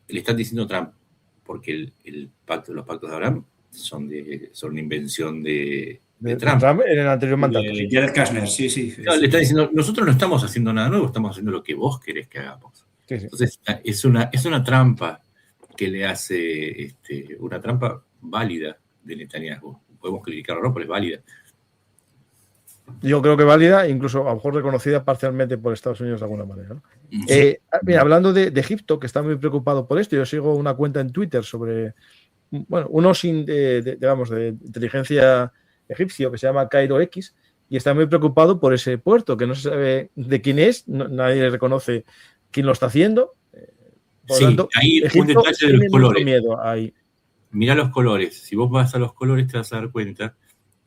Le están diciendo a Trump, porque los pactos de Abraham son una invención de Trump. En el anterior mandato. Jared Kushner, sí. No, le está diciendo, nosotros no estamos haciendo nada nuevo, estamos haciendo lo que vos querés que hagamos. Sí. Entonces, es una trampa que le hace, una trampa válida de Netanyahu. Podemos criticarlo, ¿no? Pero es válida. Yo creo que válida, incluso a lo mejor reconocida parcialmente por Estados Unidos de alguna manera, ¿no? Mira, hablando de Egipto, que está muy preocupado por esto, yo sigo una cuenta en Twitter sobre, uno de inteligencia egipcio que se llama Cairo X, y está muy preocupado por ese puerto, que no se sabe de quién es, nadie reconoce quién lo está haciendo. Por tanto, ahí Egipto un detalle de los colores. Miedo ahí. Mirá los colores. Si vos vas a los colores te vas a dar cuenta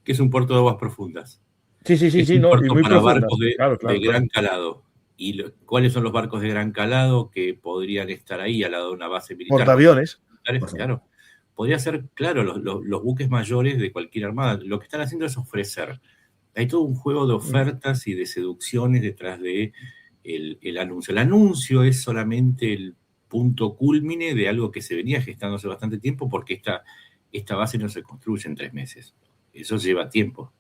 que es un puerto de aguas profundas. Sí, un puerto y muy para barcos de gran calado. ¿Y cuáles son los barcos de gran calado que podrían estar ahí al lado de una base militar? Portaaviones. Claro. Podría ser, claro, los buques mayores de cualquier armada. Lo que están haciendo es ofrecer. Hay todo un juego de ofertas y de seducciones detrás de el anuncio. El anuncio es solamente el punto cúlmine de algo que se venía gestando hace bastante tiempo, porque esta base no se construye en 3 meses. Eso lleva tiempo.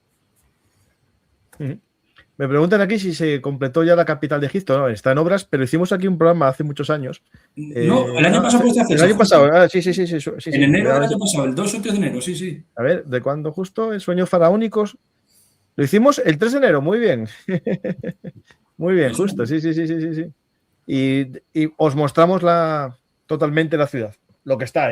Me preguntan aquí si se completó ya la capital de Egipto. No, está en obras, pero hicimos aquí un programa hace muchos años. No, el año pasado puede hacer. El año pasado, sí. En enero del año pasado, el 2 o 3 de enero, sí. A ver, ¿de cuándo justo? El Sueños Faraónicos. Lo hicimos el 3 de enero, muy bien. Muy bien, justo, sí. Y os mostramos totalmente la ciudad. Lo que está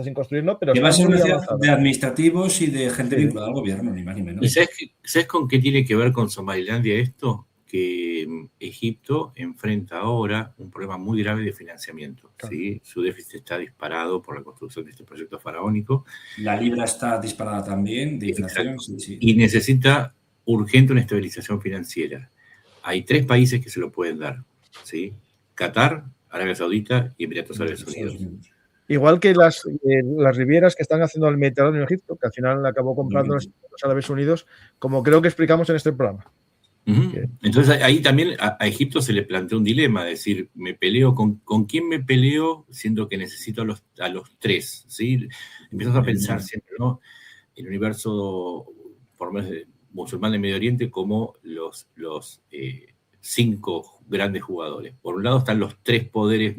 sin construir, ¿no? Pero que va a ser una ciudad de administrativos y de gente vinculada al gobierno, ni más ni menos. ¿Y sabes con qué tiene que ver con Somalilandia esto? Que Egipto enfrenta ahora un problema muy grave de financiamiento. Claro. ¿Sí? Su déficit está disparado por la construcción de este proyecto faraónico. La libra está disparada también de inflación. Sí. Y necesita urgente una estabilización financiera. Hay 3 países que se lo pueden dar, ¿sí? Qatar, Arabia Saudita y Emiratos Árabes Unidos. Igual que las rivieras que están haciendo el Mediterráneo en Egipto, que al final acabó comprando los Árabes Unidos, como creo que explicamos en este programa. Entonces ahí también a Egipto se le planteó un dilema, es decir, me peleo con quién me peleo siendo que necesito a los 3, ¿sí? Empiezas a pensar siempre, ¿no? El universo, por lo menos musulmán de Medio Oriente, como los 5 grandes jugadores. Por un lado están los 3 poderes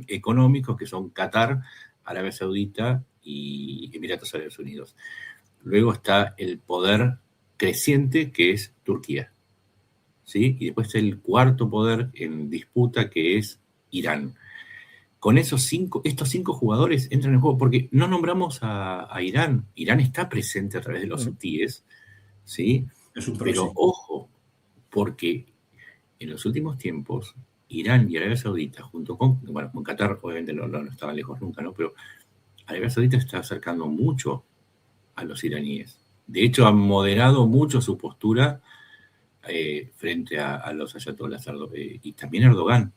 económicos, que son Qatar, Arabia Saudita y Emiratos Árabes Unidos. Luego está el poder creciente, que es Turquía, ¿sí? Y después está el 4º poder en disputa, que es Irán. Con estos 5 jugadores entran en juego, porque no nombramos a Irán. Irán está presente a través de los hutíes, ¿sí? Pero ojo, porque En los últimos tiempos, Irán y Arabia Saudita, junto con Qatar, obviamente no estaba lejos nunca, ¿no? Pero Arabia Saudita está acercando mucho a los iraníes. De hecho, han moderado mucho su postura frente a los ayatolás y también Erdogan.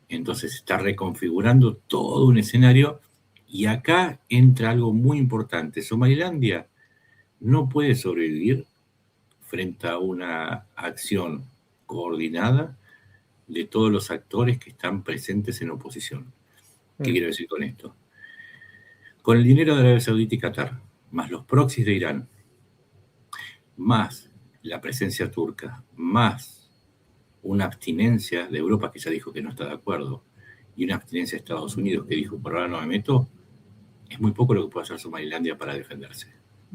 Entonces está reconfigurando todo un escenario y acá entra algo muy importante. Somalilandia no puede sobrevivir frente a una acción coordinada de todos los actores que están presentes en oposición. ¿Qué quiero decir con esto? Con el dinero de Arabia Saudita y Qatar, más los proxies de Irán, más la presencia turca, más una abstinencia de Europa que ya dijo que no está de acuerdo, y una abstinencia de Estados Unidos que dijo por ahora no me meto, es muy poco lo que puede hacer Somalilandia para defenderse.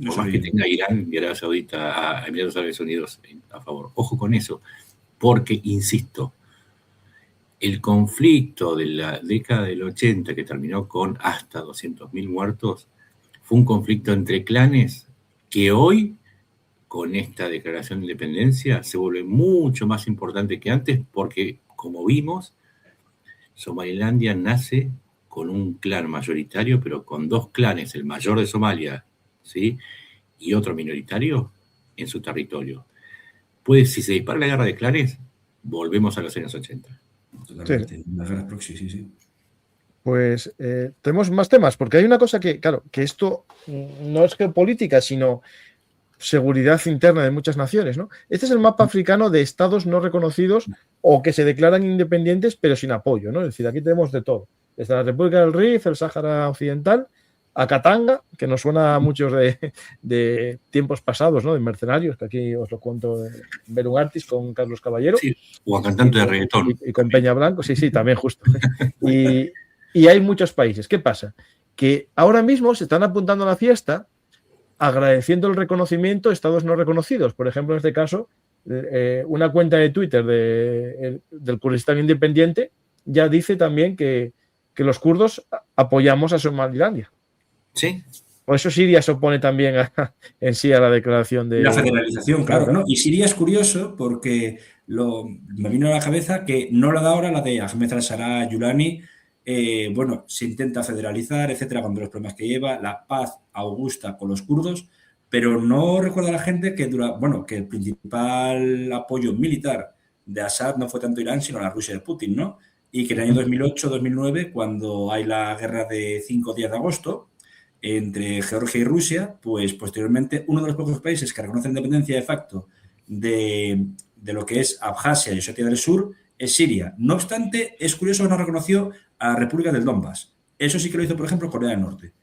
Por más que tenga Irán y Arabia Saudita, a Emiratos Árabes Unidos a favor. Ojo con eso, porque, insisto, el conflicto de la década del 80, que terminó con hasta 200.000 muertos, fue un conflicto entre clanes que hoy, con esta declaración de independencia, se vuelve mucho más importante que antes, porque, como vimos, Somalilandia nace con un clan mayoritario, pero con dos clanes, el mayor de Somalia, ¿sí?, y otro minoritario en su territorio. Pues, si se dispara la guerra de clanes, volvemos a los años 80. Totalmente. Las guerras proxy, sí. Pues tenemos más temas, porque hay una cosa que, claro, que esto no es geopolítica, sino seguridad interna de muchas naciones, ¿no? Este es el mapa africano de estados no reconocidos o que se declaran independientes pero sin apoyo, ¿no? Es decir, aquí tenemos de todo, desde la República del Rif, el Sáhara Occidental, a Katanga, que nos suena a muchos de tiempos pasados, ¿no? De mercenarios, que aquí os lo cuento, Berugartis con Carlos Caballero. Sí, o a cantante de reggaetón. Y con Peña Blanco, sí, también justo. Y hay muchos países. ¿Qué pasa? Que ahora mismo se están apuntando a la fiesta agradeciendo el reconocimiento a estados no reconocidos. Por ejemplo, en este caso, una cuenta de Twitter del Kurdistán Independiente ya dice también que los apoyamos a Somalilandia. Sí. Por eso Siria se opone también en sí a la declaración de... La federalización, claro, ¿no? Y Siria es curioso porque me vino a la cabeza que no la da ahora la de Ahmed al-Sharaa Yulani. Se intenta federalizar, etcétera, con los problemas que lleva, la paz augusta con los kurdos, pero no recuerda a la gente que el principal apoyo militar de Assad no fue tanto Irán, sino la Rusia de Putin, ¿no? Y que en el año 2008-2009, cuando hay la guerra de 5 días de agosto entre Georgia y Rusia, pues posteriormente uno de los pocos países que reconocen la independencia de facto de lo que es Abjasia y Osetia del Sur es Siria. No obstante, es curioso que no reconoció a la República del Donbass. Eso sí que lo hizo, por ejemplo, Corea del Norte.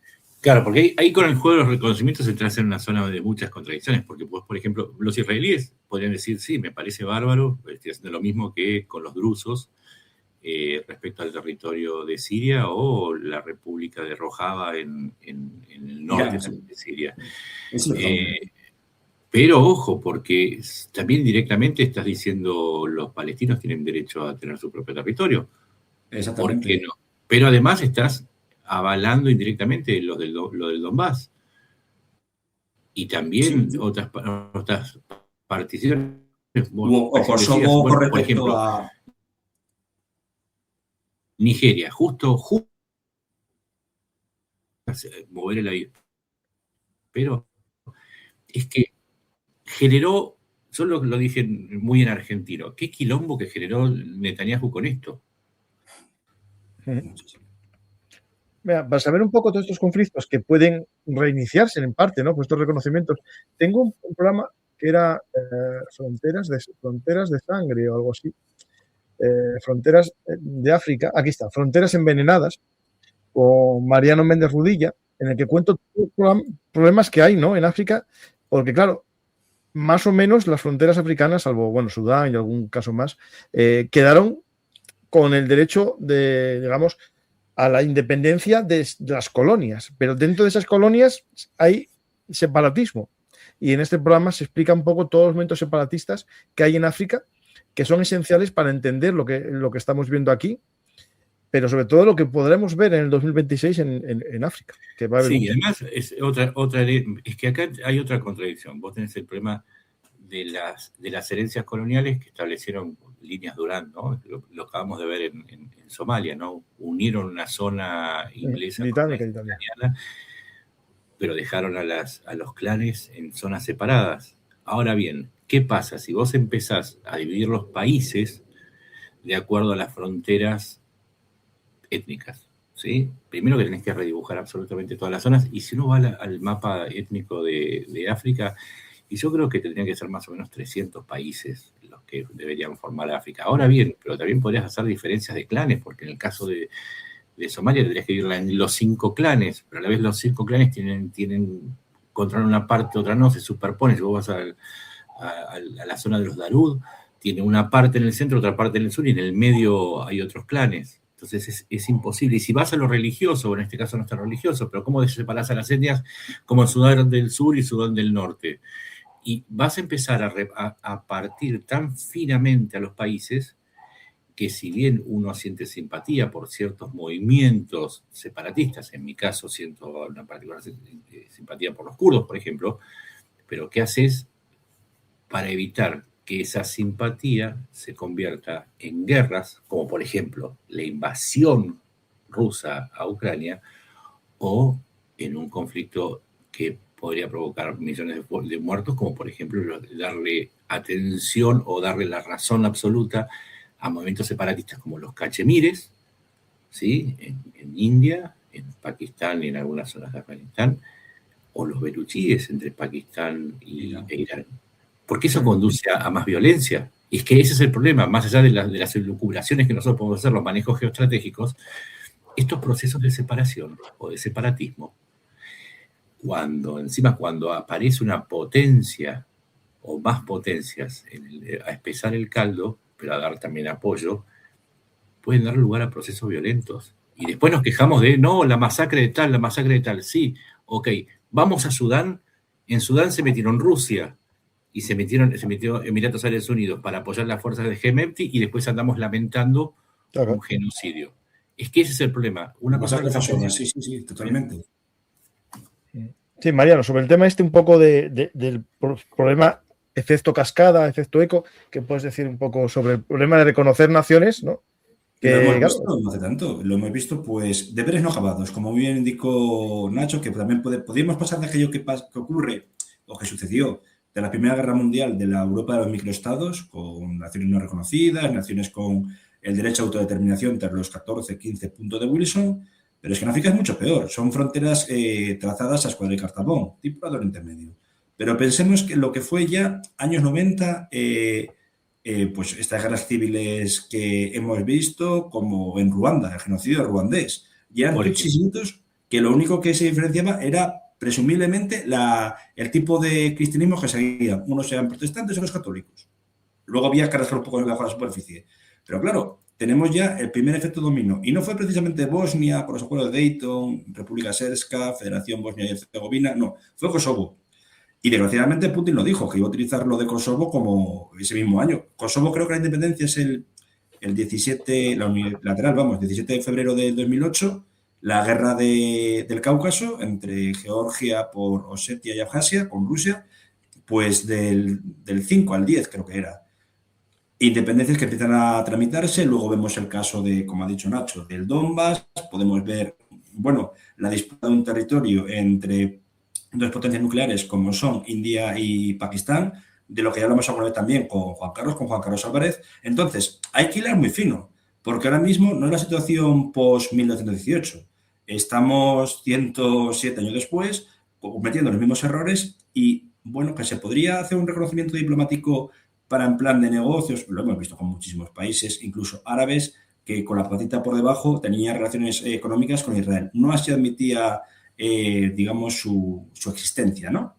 Claro, porque ahí con el juego de los reconocimientos se entra en una zona de muchas contradicciones, porque, pues, por ejemplo, los israelíes podrían decir, sí, me parece bárbaro, estoy haciendo lo mismo que con los drusos respecto al territorio de Siria o la República de Rojava en el norte de Siria. Pero ojo, porque también directamente estás diciendo los palestinos tienen derecho a tener su propio territorio. Exactamente. ¿Por qué no? Pero además estás avalando indirectamente lo del Donbass. Y también otras particiones. O Kosovo con respecto, por ejemplo, a Nigeria, justo mover el aire. Pero es que generó, yo lo dije muy en argentino, qué quilombo que generó Netanyahu con esto. Mira, para saber un poco todos estos conflictos que pueden reiniciarse en parte, ¿no? Pues estos reconocimientos. Tengo un programa que era fronteras de sangre o algo así. Fronteras de África. Aquí está, Fronteras envenenadas, con Mariano Méndez Rudilla, en el que cuento problemas que hay, ¿no?, en África, porque claro, más o menos las fronteras africanas, salvo, Sudán y algún caso más, quedaron con el derecho de, digamos, a la independencia de las colonias, pero dentro de esas colonias hay separatismo. Y en este programa se explica un poco todos los movimientos separatistas que hay en África, que son esenciales para entender lo que estamos viendo aquí, pero sobre todo lo que podremos ver en el 2026 en África. Que va a haber además es es que acá hay otra contradicción. Vos tenés el problema de las herencias coloniales que establecieron líneas Durán, ¿no? Lo acabamos de ver en Somalia, ¿no? Unieron una zona inglesa con una italiana, pero dejaron a los clanes en zonas separadas. Ahora bien, ¿qué pasa? Si vos empezás a dividir los países de acuerdo a las fronteras étnicas, ¿sí? Primero que tenés que redibujar absolutamente todas las zonas, y si uno va al mapa étnico de África, y yo creo que tendrían que ser más o menos 300 países los que deberían formar África. Ahora bien, pero también podrías hacer diferencias de clanes, porque en el caso de Somalia tendrías que dividirla en los 5 clanes, pero a la vez los 5 clanes controlan una parte, otra no, se superponen. Si vos vas a la zona de los Darud, tiene una parte en el centro, otra parte en el sur, y en el medio hay otros clanes. Entonces es imposible. Y si vas a lo religioso, en este caso no está religioso, pero ¿cómo separás a las etnias como en Sudán del Sur y Sudán del Norte? Y vas a empezar a partir tan finamente a los países que, si bien uno siente simpatía por ciertos movimientos separatistas, en mi caso siento una particular simpatía por los kurdos, por ejemplo, pero ¿qué haces para evitar que esa simpatía se convierta en guerras, como por ejemplo la invasión rusa a Ucrania, o en un conflicto que podría provocar millones de muertos, como por ejemplo darle atención o darle la razón absoluta a movimientos separatistas como los cachemires, ¿sí? En India, en Pakistán y en algunas zonas de Afganistán, o los beluchíes entre Pakistán e Irán. Porque eso conduce a más violencia. Y es que ese es el problema, más allá de las elucubraciones que nosotros podemos hacer, los manejos geoestratégicos, estos procesos de separación o de separatismo, cuando aparece una potencia o más potencias a espesar el caldo, pero a dar también apoyo, pueden dar lugar a procesos violentos. Y después nos quejamos de, no, la masacre de tal. Sí, ok, vamos a Sudán. En Sudán se metieron Rusia y se metió Emiratos Árabes Unidos para apoyar las fuerzas de Hemedti, y después andamos lamentando un genocidio. Es que ese es el problema. Una cosa que sí, totalmente. Sí, Mariano, sobre el tema un poco del problema efecto cascada, efecto eco, que puedes decir un poco sobre el problema de reconocer naciones, ¿no? Lo hemos visto no hace tanto, lo hemos visto pues deberes no acabados, como bien indicó Nacho, que también podríamos pasar de aquello que ocurre o que sucedió de la Primera Guerra Mundial, de la Europa de los microestados, con naciones no reconocidas, naciones con el derecho a autodeterminación tras los 14, 15 puntos de Wilson, pero es que en África es mucho peor, son fronteras trazadas a escuadra y cartabón, tipo de Oriente Medio. Pero pensemos que lo que fue ya años 90, pues estas guerras civiles que hemos visto, como en Ruanda, el genocidio ruandés, ya eran tutsis que lo único que se diferenciaba era presumiblemente el tipo de cristianismo que seguían. Unos eran protestantes, otros católicos. Luego había que arrastrar un poco debajo de la superficie. Pero claro, tenemos ya el primer efecto dominó. Y no fue precisamente Bosnia, por los acuerdos de Dayton, República Srpska, Federación Bosnia y Herzegovina, no, fue Kosovo. Y desgraciadamente Putin lo dijo, que iba a utilizar lo de Kosovo como ese mismo año. Kosovo, creo que la independencia es el 17, la unilateral, 17 de febrero del 2008, la guerra del Cáucaso entre Georgia por Osetia y Abjasia con Rusia, pues del 5 al 10 creo que era. Independencias que empiezan a tramitarse, luego vemos el caso de, como ha dicho Nacho, del Donbass, podemos ver, la disputa de un territorio entre dos potencias nucleares como son India y Pakistán, de lo que ya hablamos alguna vez también con Juan Carlos Álvarez. Entonces, hay que hilar muy fino, porque ahora mismo no es la situación post-1918. Estamos 107 años después, cometiendo los mismos errores y, que se podría hacer un reconocimiento diplomático para en plan de negocios, lo hemos visto con muchísimos países, incluso árabes, que con la patita por debajo tenían relaciones económicas con Israel. No así admitía su existencia, ¿no?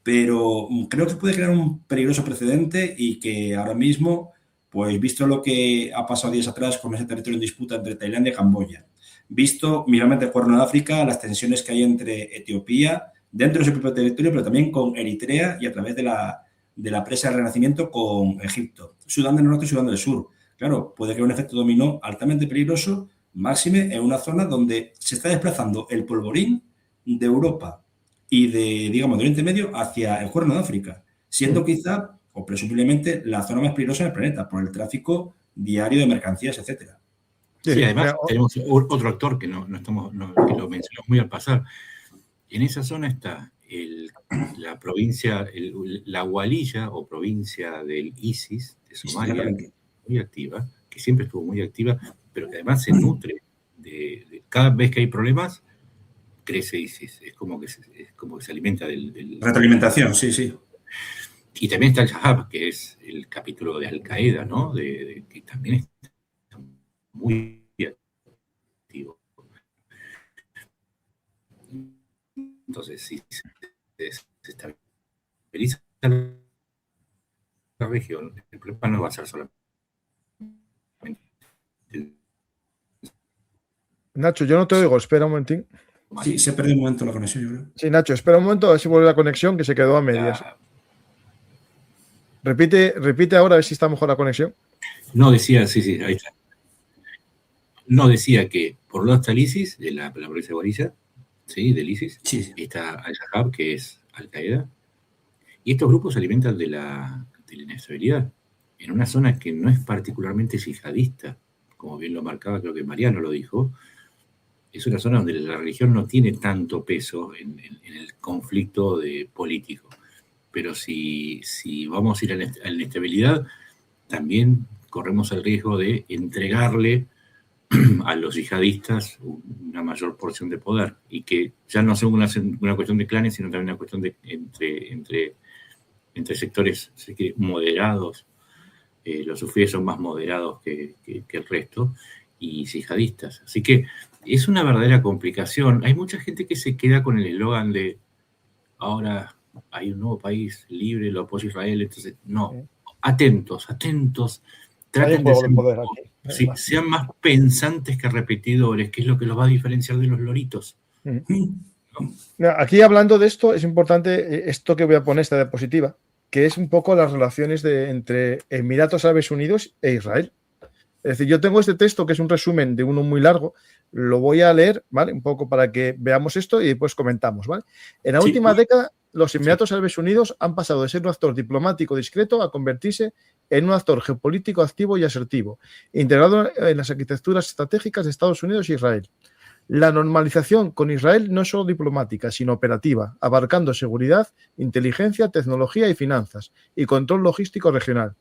Pero creo que puede crear un peligroso precedente y que ahora mismo, pues visto lo que ha pasado días atrás con ese territorio en disputa entre Tailandia y Camboya, visto miramente el Cuerno de África, las tensiones que hay entre Etiopía, dentro de su propio territorio, pero también con Eritrea y a través de la presa del Renacimiento con Egipto, Sudán del Norte y Sudán del Sur. Claro, puede crear un efecto dominó altamente peligroso, máxime en una zona donde se está desplazando el polvorín de Europa y de Oriente Medio hacia el Cuerno de África, siendo quizá o presumiblemente la zona más peligrosa del planeta por el tráfico diario de mercancías, etcétera. Sí, además tenemos otro actor que que lo mencionamos muy al pasar. En esa zona está la provincia, la Walilla o provincia del ISIS de Somalia, muy activa, que siempre estuvo muy activa, pero que además se nutre de cada vez que hay problemas, crece ISIS. Es como que se alimenta del retroalimentación, sí. Y también está el Shahab, que es el capítulo de Al Qaeda, ¿no? Que también está muy activo. Entonces, si se estabiliza la región, el problema no va a ser solamente. Nacho, yo no te oigo, espera un momentín. Sí, se perdió un momento la conexión, yo creo. Sí, Nacho, espera un momento, a ver si vuelve la conexión, que se quedó a medias. Repite ahora a ver si está mejor la conexión. No, decía, sí, ahí está. No, decía que por un lado está el ISIS, de la provincia de Guarilla, ¿sí? Del ISIS. Sí. Está Al-Shahab, que es Al-Qaeda. Y estos grupos se alimentan de la inestabilidad en una zona que no es particularmente yihadista, como bien lo marcaba, creo que Mariano lo dijo. Es una zona donde la religión no tiene tanto peso en el conflicto político. Pero si vamos a ir a la inestabilidad, también corremos el riesgo de entregarle a los yihadistas una mayor porción de poder, y que ya no sea una cuestión de clanes, sino también una cuestión de entre sectores moderados. Los sufíes son más moderados que el resto, y yihadistas. Así que es una verdadera complicación. Hay mucha gente que se queda con el eslogan de ahora hay un nuevo país libre, lo apoya Israel. Entonces, no, atentos, traten de ser, sean más pensantes que repetidores, que es lo que los va a diferenciar de los loritos. Aquí, hablando de esto, es importante esto que voy a poner, esta diapositiva, que es un poco las relaciones entre Emiratos Árabes Unidos e Israel. Es decir, yo tengo este texto que es un resumen de uno muy largo, lo voy a leer, ¿vale? Un poco para que veamos esto y después comentamos, ¿vale? En la última década, los Emiratos Árabes Unidos han pasado de ser un actor diplomático discreto a convertirse en un actor geopolítico activo y asertivo, integrado en las arquitecturas estratégicas de Estados Unidos y Israel. La normalización con Israel no es solo diplomática, sino operativa, abarcando seguridad, inteligencia, tecnología y finanzas, y control logístico regional.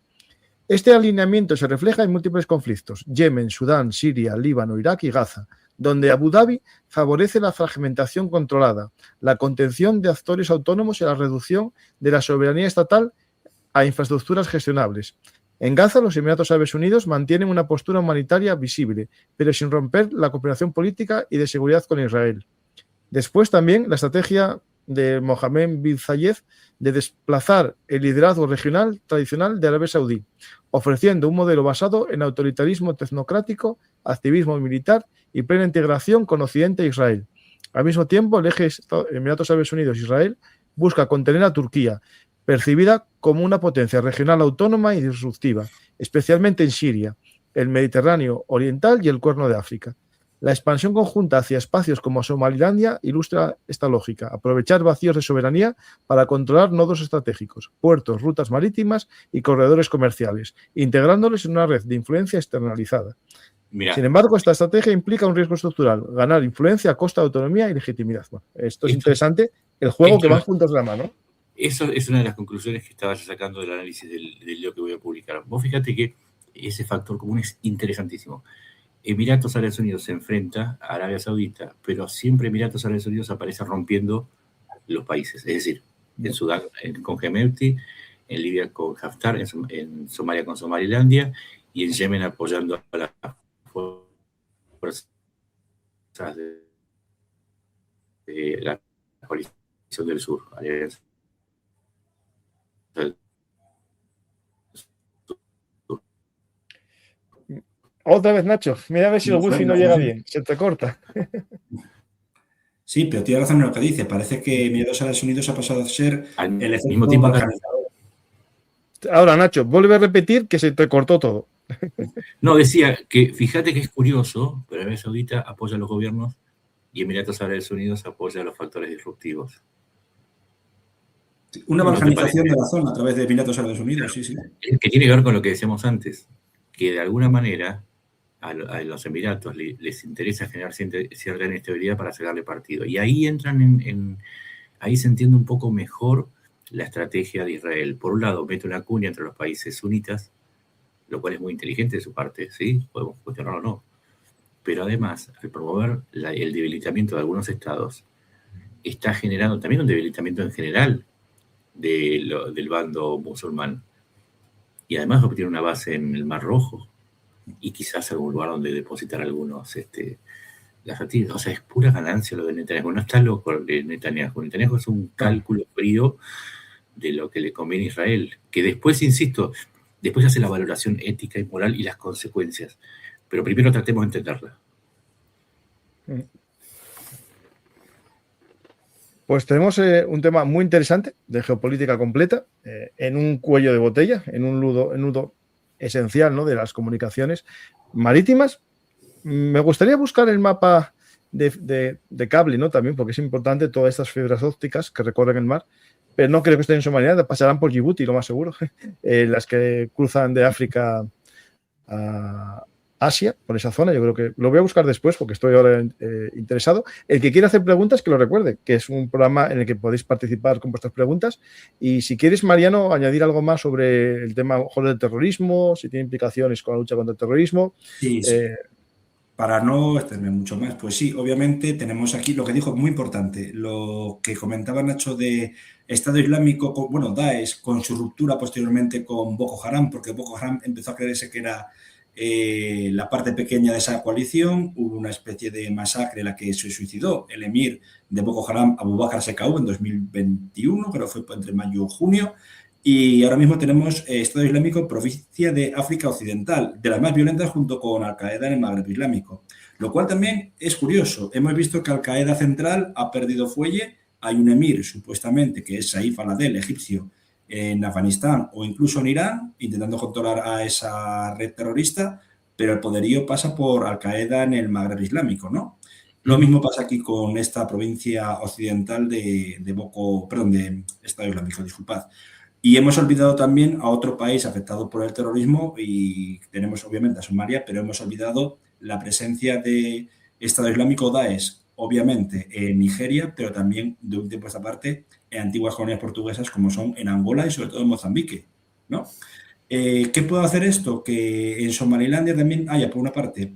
Este alineamiento se refleja en múltiples conflictos: Yemen, Sudán, Siria, Líbano, Irak y Gaza, donde Abu Dhabi favorece la fragmentación controlada, la contención de actores autónomos y la reducción de la soberanía estatal a infraestructuras gestionables. En Gaza, los Emiratos Árabes Unidos mantienen una postura humanitaria visible, pero sin romper la cooperación política y de seguridad con Israel. Después también la estrategia de Mohammed bin Zayed de desplazar el liderazgo regional tradicional de Arabia Saudí, ofreciendo un modelo basado en autoritarismo tecnocrático, activismo militar y plena integración con Occidente e Israel. Al mismo tiempo, el eje Emiratos Árabes Unidos-Israel busca contener a Turquía, percibida como una potencia regional autónoma y disruptiva, especialmente en Siria, el Mediterráneo Oriental y el Cuerno de África. La expansión conjunta hacia espacios como Somalilandia ilustra esta lógica: aprovechar vacíos de soberanía para controlar nodos estratégicos, puertos, rutas marítimas y corredores comerciales, integrándolos en una red de influencia externalizada. Mira. Sin embargo, esta estrategia implica un riesgo estructural: ganar influencia a costa de autonomía y legitimidad. Bueno, esto es interesante, el juego que van juntos de la mano. Eso es una de las conclusiones que estaba sacando del análisis del libro que voy a publicar. Vos fíjate que ese factor común es interesantísimo. Emiratos Árabes Unidos se enfrenta a Arabia Saudita, pero siempre Emiratos Árabes Unidos aparece rompiendo los países. Es decir, en Sudán con Hemedti, en Libia con Haftar, en Somalia con Somalilandia, y en Yemen apoyando a las fuerzas de la coalición del sur. Otra vez, Nacho. Mira a ver si el wifi no llega bien. Se te corta. Sí, pero tiene razón en lo que dice. Parece que Emiratos Árabes Unidos ha pasado a ser el mismo tiempo balcanizador. Ahora, Nacho, vuelve a repetir que se te cortó todo. No, decía que fíjate que es curioso, pero Arabia Saudita apoya a los gobiernos y Emiratos Árabes Unidos apoya a los factores disruptivos. Una ¿No te balcanización parece? de la zona a través de Emiratos Árabes Unidos, sí, sí. Que tiene que ver con lo que decíamos antes, que de alguna manera a los Emiratos les interesa generar cierta inestabilidad para sacarle partido. Y ahí entran ahí se entiende un poco mejor la estrategia de Israel. Por un lado, mete una cuña entre los países sunitas, lo cual es muy inteligente de su parte, ¿sí? Podemos cuestionarlo o no. Pero además, al promover el debilitamiento de algunos estados, está generando también un debilitamiento en general del bando musulmán. Y además obtiene una base en el Mar Rojo y quizás algún lugar donde depositar algunos gazatíes. O sea, es pura ganancia lo de Netanyahu. No está loco de Netanyahu. Netanyahu es un cálculo frío de lo que le conviene a Israel. Que después, insisto, después hace la valoración ética y moral y las consecuencias. Pero primero tratemos de entenderla. Pues tenemos un tema muy interesante de geopolítica completa, en un cuello de botella, en un nudo esencial, ¿no?, de las comunicaciones marítimas. Me gustaría buscar el mapa de cable, ¿no?, también, porque es importante todas estas fibras ópticas que recorren el mar, pero no creo que estén en Somalia, pasarán por Djibouti, lo más seguro, las que cruzan de África a Asia, por esa zona. Yo creo que lo voy a buscar después porque estoy ahora interesado. El que quiera hacer preguntas, que lo recuerde, que es un programa en el que podéis participar con vuestras preguntas. Y si quieres, Mariano, añadir algo más sobre el tema del terrorismo, si tiene implicaciones con la lucha contra el terrorismo. Sí, sí. Para no extenderme mucho más, pues sí, obviamente tenemos aquí lo que dijo, muy importante, lo que comentaba Nacho de Estado Islámico, bueno, Daesh, con su ruptura posteriormente con Boko Haram, porque Boko Haram empezó a creerse que era la parte pequeña de esa coalición. Hubo una especie de masacre en la que se suicidó el emir de Boko Haram, Abu Bakr Shekau, en 2021, creo que fue entre mayo y junio. Y ahora mismo tenemos Estado Islámico, provincia de África Occidental, de las más violentas junto con Al-Qaeda en el Magreb Islámico. Lo cual también es curioso. Hemos visto que Al-Qaeda central ha perdido fuelle. Hay un emir, supuestamente, que es Saif al-Adel, egipcio, en Afganistán o incluso en Irán, intentando controlar a esa red terrorista, pero el poderío pasa por Al-Qaeda en el Magreb Islámico, ¿no? Lo mismo pasa aquí con esta provincia occidental de Estado Islámico, disculpad. Y hemos olvidado también a otro país afectado por el terrorismo, y tenemos obviamente a Somalia, pero hemos olvidado la presencia de Estado Islámico Daesh, obviamente en Nigeria, pero también de un tiempo a esta parte en antiguas colonias portuguesas como son en Angola y sobre todo en Mozambique, ¿no? ¿Qué puede hacer esto? Que en Somalilandia también haya, por una parte,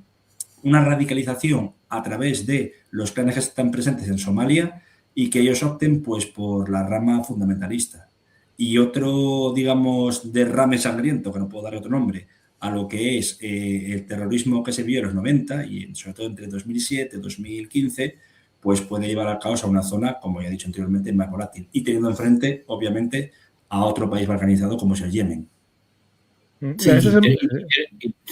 una radicalización a través de los clanes que están presentes en Somalia y que ellos opten pues por la rama fundamentalista. Y otro, digamos, derrame sangriento, que no puedo dar otro nombre, a lo que es el terrorismo que se vio en los 90 y sobre todo entre 2007 y 2015, pues puede llevar al caos a una zona, como ya he dicho anteriormente, más volátil. Y teniendo enfrente, obviamente, a otro país balcanizado como es el Yemen. Sí,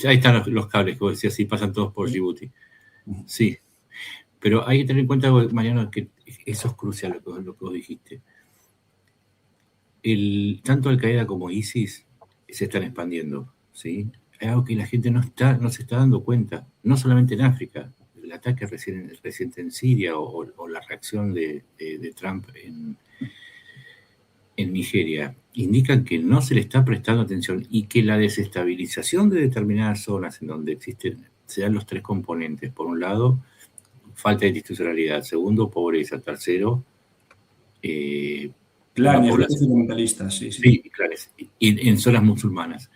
ahí están los cables que vos decías, sí, pasan todos por Djibouti. Sí, pero hay que tener en cuenta, Mariano, que eso es crucial lo que vos dijiste. Tanto Al-Qaeda como ISIS se están expandiendo, ¿sí? Es algo que la gente no se está dando cuenta, no solamente en África. El ataque reciente en Siria o la reacción de Trump en Nigeria indican que no se le está prestando atención y que la desestabilización de determinadas zonas en donde se dan los tres componentes. Por un lado, falta de institucionalidad. Segundo, pobreza. Tercero, clanes fundamentalistas, sí. Sí, clanes. Y en zonas musulmanas.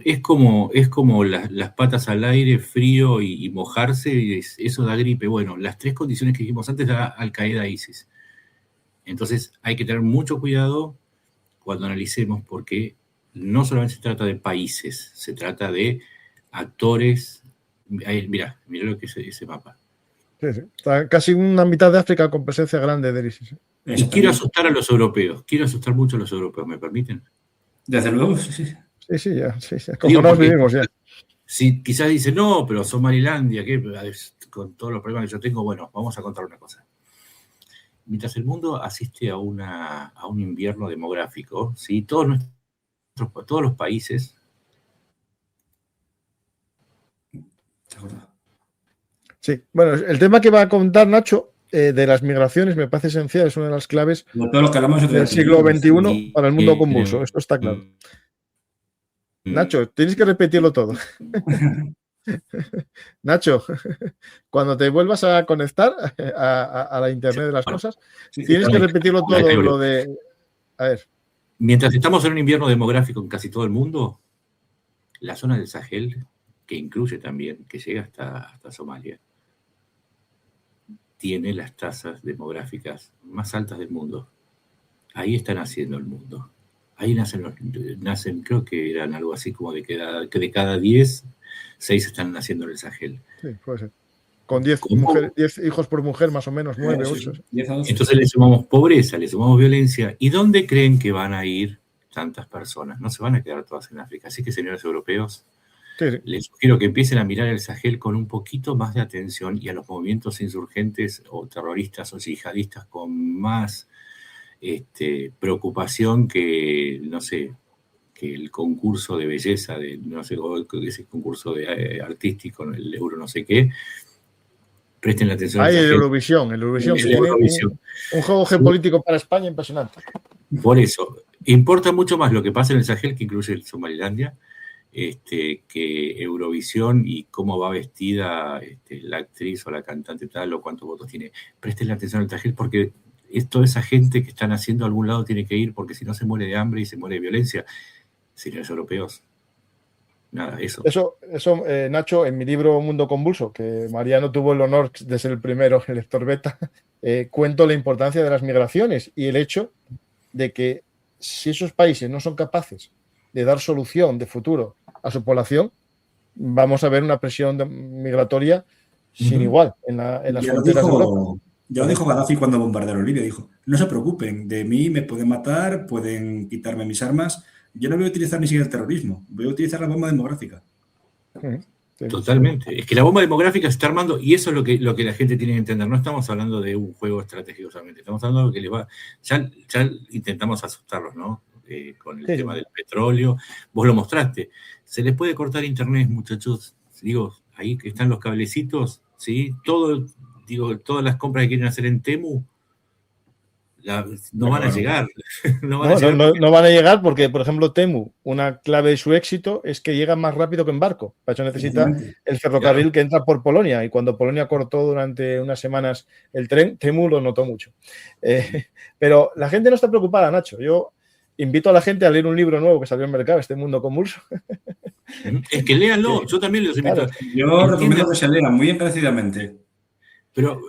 Es como las patas al aire, frío y mojarse, eso da gripe. Bueno, las tres condiciones que dijimos antes da Al-Qaeda e ISIS. Entonces hay que tener mucho cuidado cuando analicemos, porque no solamente se trata de países, se trata de actores. Mira lo que es ese mapa. Sí. Está casi una mitad de África con presencia grande de ISIS. Y quiero asustar a los europeos, quiero asustar mucho a los europeos, ¿me permiten? Desde luego, sí. Sí, ya. Como nos vivimos ya. Si quizás dicen, no, pero Somalilandia, que con todos los problemas que yo tengo, bueno, vamos a contar una cosa. Mientras el mundo asiste a un invierno demográfico, ¿sí? Todos los países. Sí, bueno, el tema que va a contar Nacho de las migraciones me parece esencial, es una de las claves todo lo que hablamos del siglo XXI para el mundo convulso. Esto está claro. Nacho, tienes que repetirlo todo. Nacho, cuando te vuelvas a conectar a la Internet de las cosas, tienes que repetirlo todo, lo de... A ver. Mientras estamos en un invierno demográfico en casi todo el mundo, la zona del Sahel, que incluye también, que llega hasta Somalia, tiene las tasas demográficas más altas del mundo. Ahí está naciendo el mundo. Ahí nacen, creo que eran algo así como de cada 10, 6 están naciendo en el Sahel. Sí, puede ser. Con 10 hijos por mujer, más o menos, 9, 8. Entonces le sumamos pobreza, le sumamos violencia. ¿Y dónde creen que van a ir tantas personas? No se van a quedar todas en África. Así que, señores europeos, les sugiero que empiecen a mirar el Sahel con un poquito más de atención y a los movimientos insurgentes o terroristas o yihadistas con más preocupación que, no sé, que el concurso de belleza, no sé, ese concurso de artístico, el euro no sé qué. Presten la atención. Hay el Eurovisión, que tiene un juego geopolítico para España impresionante. Por eso, importa mucho más lo que pasa en el Sahel, que incluye el Somalilandia, que Eurovisión y cómo va vestida la actriz o la cantante tal o cuántos votos tiene. Presten la atención al Sahel porque toda esa gente que están haciendo a algún lado tiene que ir porque si no se muere de hambre y se muere de violencia. Señores europeos. Nada, eso. Eso Nacho, en mi libro Mundo Convulso, que Mariano tuvo el honor de ser el primero, el lector beta, cuento la importancia de las migraciones y el hecho de que si esos países no son capaces de dar solución de futuro a su población, vamos a ver una presión migratoria sin igual en las fronteras de Europa. Ya lo dijo Gaddafi cuando bombardearon Libia, dijo, no se preocupen, de mí me pueden matar, pueden quitarme mis armas, yo no voy a utilizar ni siquiera el terrorismo, voy a utilizar la bomba demográfica. Sí. Totalmente. Es que la bomba demográfica se está armando y eso es lo que la gente tiene que entender. No estamos hablando de un juego estratégico solamente, estamos hablando de lo que les va... Ya intentamos asustarlos, ¿no? Con el tema del petróleo. Vos lo mostraste. Se les puede cortar internet, muchachos. Digo, ahí que están los cablecitos, ¿sí? Todas las compras que quieren hacer en Temu no van a llegar. No van a llegar porque, por ejemplo, Temu, una clave de su éxito es que llega más rápido que en barco. Para eso necesita el ferrocarril que entra por Polonia. Y cuando Polonia cortó durante unas semanas el tren, Temu lo notó mucho. Pero la gente no está preocupada, Nacho. Yo invito a la gente a leer un libro nuevo que salió en el mercado, Este Mundo Convulso. Es que léanlo. Yo también los invito. Claro. Yo recomiendo que se lean muy encarecidamente. Pero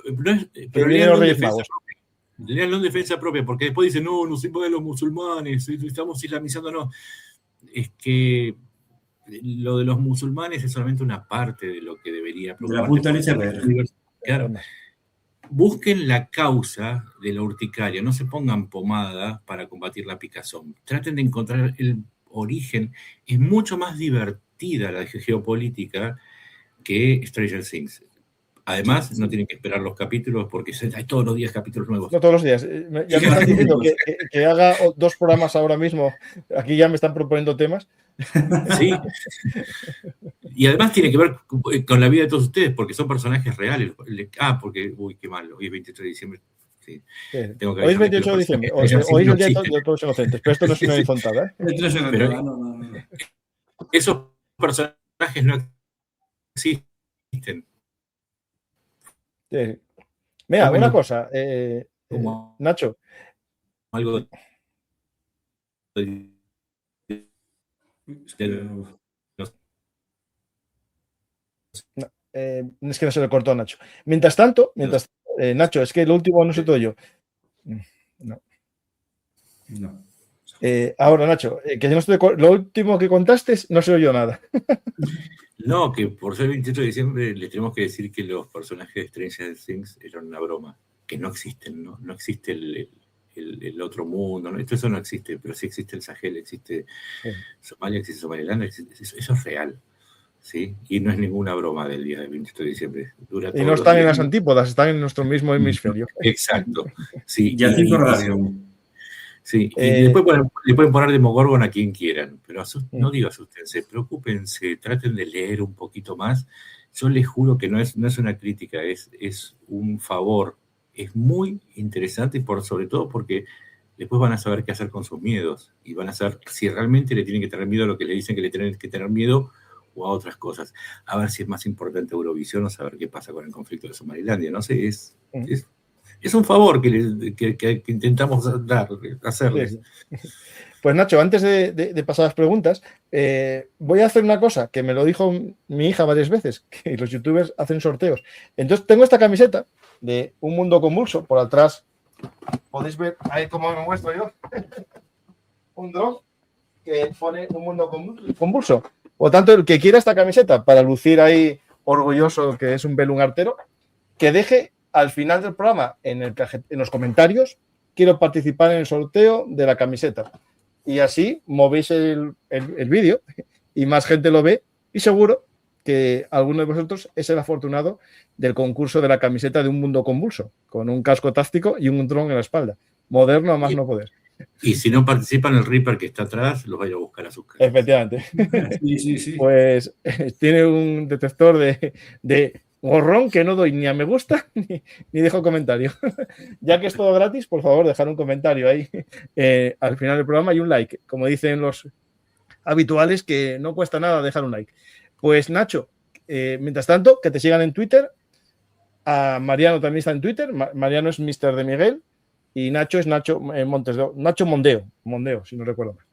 léanlo en defensa propia, porque después dicen, no se puede los musulmanes, estamos islamizándonos. Es que lo de los musulmanes es solamente una parte de lo que debería preocuparse. Claro. Busquen la causa de la urticaria, no se pongan pomada para combatir la picazón. Traten de encontrar el origen. Es mucho más divertida la geopolítica que Stranger Things. Además, no tienen que esperar los capítulos porque hay todos los días capítulos nuevos. No todos los días. Ya me están diciendo que haga 2 programas ahora mismo. Aquí ya me están proponiendo temas. Sí. Y además tiene que ver con la vida de todos ustedes porque son personajes reales. Porque, qué mal, hoy es 28 de diciembre. Sí. Hoy es 28 de diciembre. Hoy es el día de todos inocentes. Pero esto no es una infantada. Esos personajes no existen. Sí. Mira, una cosa, Nacho. Algo es que no se le cortó a Nacho. Mientras tanto, Nacho, es que lo último no sé todo yo. No. Ahora, Nacho, lo último que contaste no se oyó nada. No, que por ser 28 de diciembre le tenemos que decir que los personajes de Stranger Things eran una broma, que no existen, no existe el otro mundo, ¿no? Eso no existe, pero sí existe el Sahel, existe Somalia, existe Somaliland, eso es real, ¿sí? Y no es ninguna broma del día del 28 de diciembre. Y no están en las antípodas, están en nuestro mismo hemisferio. Exacto, sí. Ya tengo relación. Sí, y después le pueden poner Demogorgon a quien quieran, pero no digo asústense, preocúpense, traten de leer un poquito más. Yo les juro que no es una crítica, es un favor es muy interesante y sobre todo porque después van a saber qué hacer con sus miedos y van a saber si realmente le tienen que tener miedo a lo que le dicen que le tienen que tener miedo o a otras cosas. A ver si es más importante Eurovisión o saber qué pasa con el conflicto de Somalilandia. No sé, es un favor que intentamos hacerles. Sí. Pues Nacho, antes de pasar a las preguntas, voy a hacer una cosa que me lo dijo mi hija varias veces, que los youtubers hacen sorteos. Entonces tengo esta camiseta de Un Mundo Convulso, por atrás podéis ver ahí como me muestro yo, un dron que pone Un Mundo Convulso. Por lo tanto, el que quiera esta camiseta para lucir ahí orgulloso que es un belungartero, que deje al final del programa en los comentarios, quiero participar en el sorteo de la camiseta. Y así movéis el vídeo y más gente lo ve y seguro que alguno de vosotros es el afortunado del concurso de la camiseta de Un Mundo Convulso, con un casco táctico y un dron en la espalda. Moderno a más no poder. Y si no participan, el Reaper que está atrás los va a ir a buscar a sus casas. Efectivamente. Sí. Pues tiene un detector de gorrón que no doy ni a me gusta ni dejo comentario. Ya que es todo gratis, por favor, dejar un comentario ahí al final del programa y un like. Como dicen los habituales, que no cuesta nada dejar un like. Pues Nacho, mientras tanto, que te sigan en Twitter. A Mariano también está en Twitter. Mariano es Mr. de Miguel y Nacho es Nacho Montes, Nacho Mondeo, si no recuerdo mal.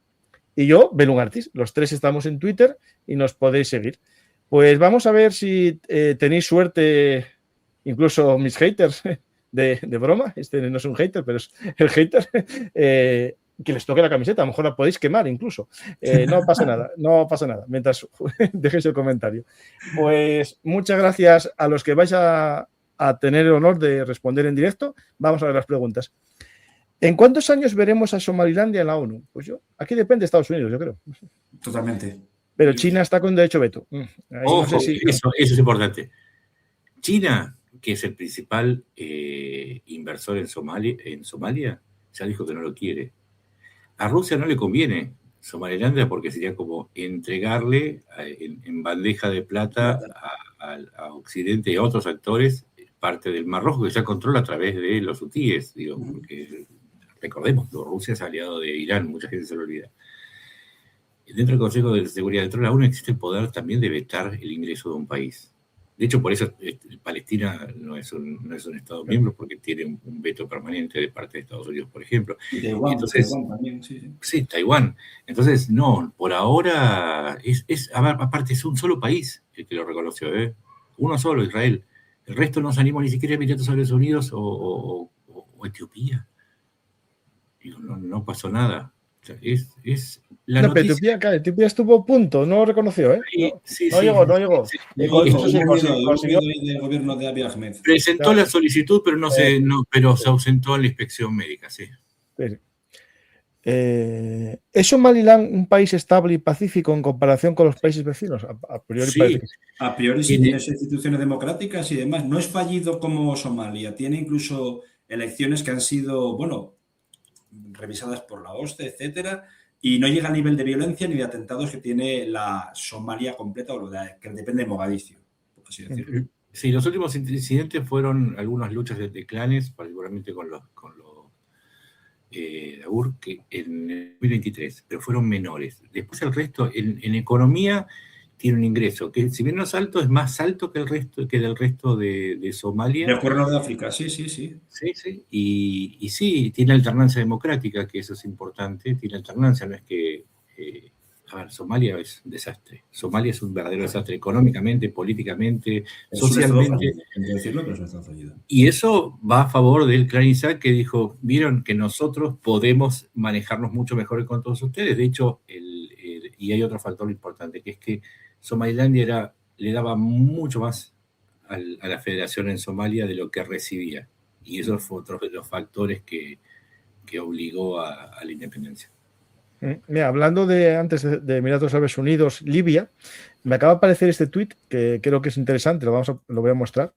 Y yo, Belungartis. Los tres estamos en Twitter y nos podéis seguir. Pues vamos a ver si tenéis suerte, incluso mis haters de broma. Este no es un hater, pero es el hater. Que les toque la camiseta, a lo mejor la podéis quemar incluso. No pasa nada, mientras dejéis el comentario. Pues muchas gracias a los que vais a tener el honor de responder en directo. Vamos a ver las preguntas. ¿En cuántos años veremos a Somalilandia en la ONU? Pues aquí depende de Estados Unidos, yo creo. Totalmente. Pero China está con derecho veto. Ojo, no sé si... eso es importante. China, que es el principal inversor en Somalia, ya dijo que no lo quiere. A Rusia no le conviene Somalilandia porque sería como entregarle en bandeja de plata a Occidente y a otros actores parte del Mar Rojo que ya controla a través de los hutíes. Digo, porque recordemos, Rusia es aliado de Irán, mucha gente se lo olvida. Dentro del Consejo de Seguridad dentro de la ONU existe el poder también de vetar el ingreso de un país. De hecho, por eso Palestina no es un Estado miembro, porque tiene un veto permanente de parte de Estados Unidos, por ejemplo. Y Taiwán, entonces, Taiwán también, sí. Sí, Taiwán. Entonces, no, por ahora, aparte es un solo país el que lo reconoció, uno solo, Israel. El resto no se animó ni siquiera a Emiratos Árabes Unidos o Etiopía. Digo, no pasó nada. O sea, es la noticia. Etiopía estuvo a punto, no lo reconoció, ¿eh? No llegó. Sí. Consiguió el gobierno de Abiy Ahmed. Presentó la solicitud, pero se ausentó en la inspección médica, sí. ¿Es Somaliland un país estable y pacífico en comparación con los países vecinos? A priori sí, parece que sí. A priori sí, tiene instituciones democráticas y demás. No es fallido como Somalia. Tiene incluso elecciones que han sido, revisadas por la OSCE, etcétera, y no llega al nivel de violencia ni de atentados que tiene la Somalia completa o que depende de Mogadiscio, por así decirlo. Sí, los últimos incidentes fueron algunas luchas de clanes, particularmente con los Dagur, que en el 2023, pero fueron menores. Después el resto, en economía, tiene un ingreso que, si bien no es alto, es más alto que del resto de Somalia. Del Cuerno de África, sí. Sí. Y sí, tiene alternancia democrática, que eso es importante. Tiene alternancia, no es que... Somalia es un desastre. Somalia es un verdadero desastre económicamente, políticamente, socialmente. Y eso va a favor del Clan Isaac, que dijo, vieron que nosotros podemos manejarnos mucho mejor con todos ustedes. De hecho, y hay otro factor importante, que es que Somalilandia le daba mucho más a la federación en Somalia de lo que recibía. Y eso fue otro de los factores que obligó a la independencia. Mira, hablando antes de Emiratos Árabes Unidos, Libia, me acaba de aparecer este tuit que creo que es interesante, lo voy a mostrar.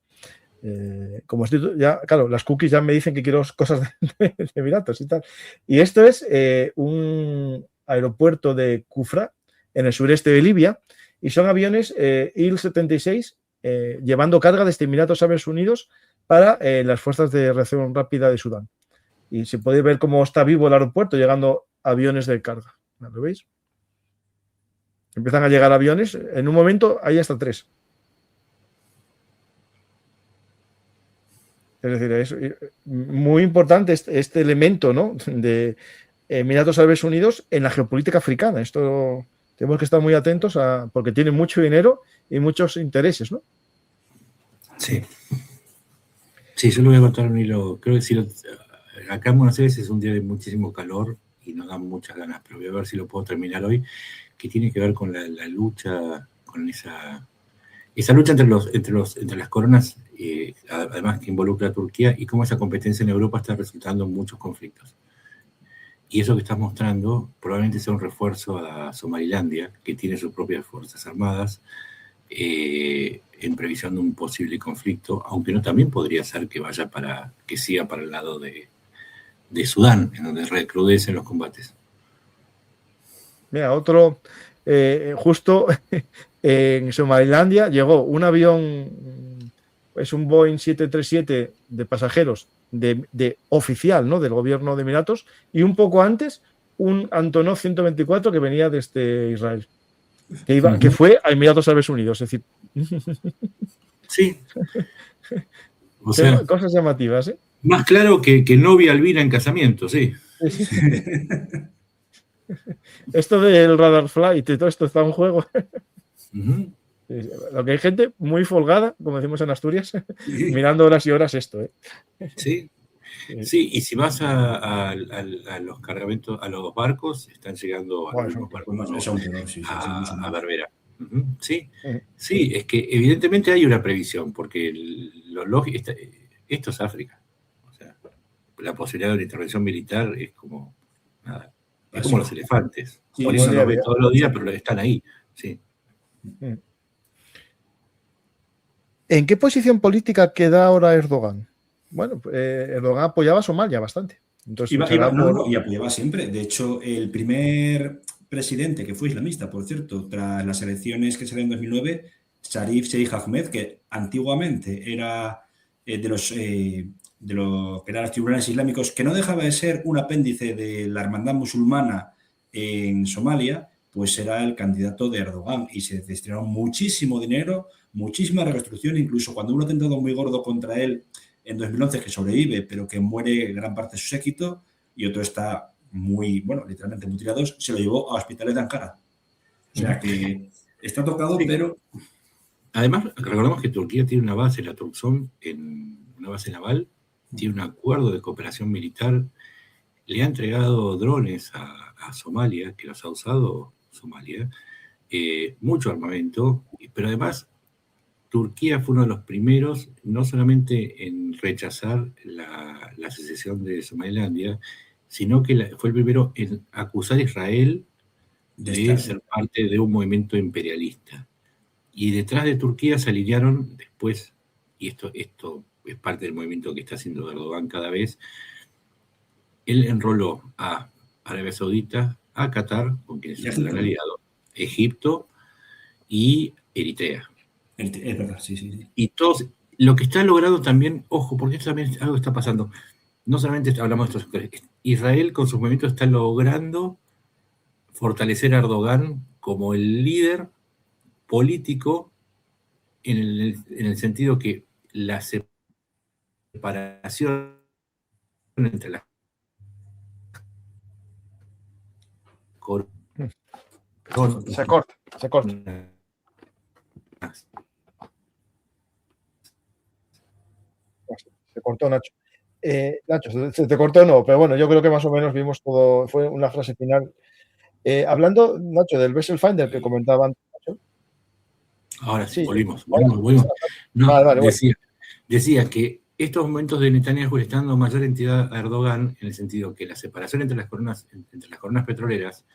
Como estoy claro, las cookies ya me dicen que quiero cosas de Emiratos y tal. Y esto es un aeropuerto de Kufra, en el sureste de Libia, y son aviones Il-76 llevando carga desde Emiratos Árabes Unidos para las fuerzas de reacción rápida de Sudán. Y se puede ver cómo está vivo el aeropuerto llegando aviones de carga. ¿Lo veis? Empiezan a llegar aviones. En un momento hay hasta 3. Es decir, es muy importante este elemento, ¿no?, de Emiratos Árabes Unidos en la geopolítica africana. Esto tenemos que estar muy atentos porque tiene mucho dinero y muchos intereses, ¿no? Sí. Sí, yo le voy a contar un hilo. Creo que si acá en Buenos Aires es un día de muchísimo calor y nos dan muchas ganas, pero voy a ver si lo puedo terminar hoy, que tiene que ver con la lucha, con esa lucha entre las coronas, además que involucra a Turquía, y cómo esa competencia en Europa está resultando en muchos conflictos. Y eso que estás mostrando probablemente sea un refuerzo a Somalilandia, que tiene sus propias fuerzas armadas, en previsión de un posible conflicto, aunque no también podría ser que siga para el lado de Sudán, en donde recrudecen los combates. Mira, otro, justo en Somalilandia llegó un avión, es un Boeing 737 de pasajeros de oficial, ¿no?, del gobierno de Emiratos, y un poco antes un Antonov 124 que venía desde Israel, que fue a Emiratos Árabes Unidos. Es decir, sí. O sea, cosas llamativas, ¿eh? Más claro que novia albina en casamiento, sí. Esto del radar flight y todo esto está en juego. Lo que hay gente muy folgada, como decimos en Asturias, mirando horas y horas esto, ¿eh? Sí. Sí, y si vas a los cargamentos, a los barcos, están llegando algunos barcos a Berbera. Sí, sí, es que evidentemente hay una previsión, porque lo lógico, esto es África. O sea, la posibilidad de una intervención militar es como nada. Es como los elefantes. Por eso no ven todos los días, pero están ahí. Sí. ¿En qué posición política queda ahora Erdogan? Bueno, Erdogan apoyaba a Somalia bastante. Entonces, y apoyaba siempre. De hecho, el primer presidente que fue islamista, por cierto, tras las elecciones que se dieron en 2009, Sharif Sheikh Ahmed, que antiguamente era de los que eran los tribunales islámicos, que no dejaba de ser un apéndice de la hermandad musulmana en Somalia, pues era el candidato de Erdogan y se destinaron muchísimo dinero, muchísima reconstrucción, incluso cuando hubo un atentado muy gordo contra él en 2011, que sobrevive, pero que muere gran parte de su séquito, y otro está muy, bueno, literalmente mutilado, se lo llevó a hospitales de Ankara. O sea que está tocado, sí. Pero... Además, recordemos que Turquía tiene una base, la Turkson, una base naval, tiene un acuerdo de cooperación militar, le ha entregado drones a Somalia, que los ha usado Somalia, mucho armamento, pero además Turquía fue uno de los primeros, no solamente en rechazar la secesión de Somalilandia, sino que fue el primero en acusar a Israel de ser parte de un movimiento imperialista. Y detrás de Turquía se alinearon después, y esto es parte del movimiento que está haciendo Erdogan cada vez, él enroló a Arabia Saudita, a Qatar, con quienes es un gran aliado, Egipto y Eritrea. Es verdad, sí. Y todos, lo que está logrando también, ojo, porque esto también es algo que está pasando, no solamente hablamos de estos sectores, Israel con sus movimientos está logrando fortalecer a Erdogan como el líder político en el sentido que la separación entre las se corta. Se cortó, Nacho. Nacho, se te cortó no, pero bueno, yo creo que más o menos vimos todo, fue una frase final. Hablando, Nacho, del Vessel Finder que comentaba antes, Nacho. Ahora sí, volvimos. No, vale, decía que estos momentos de Netanyahu le están dando mayor entidad a Erdogan en el sentido que la separación entre las coronas petroleras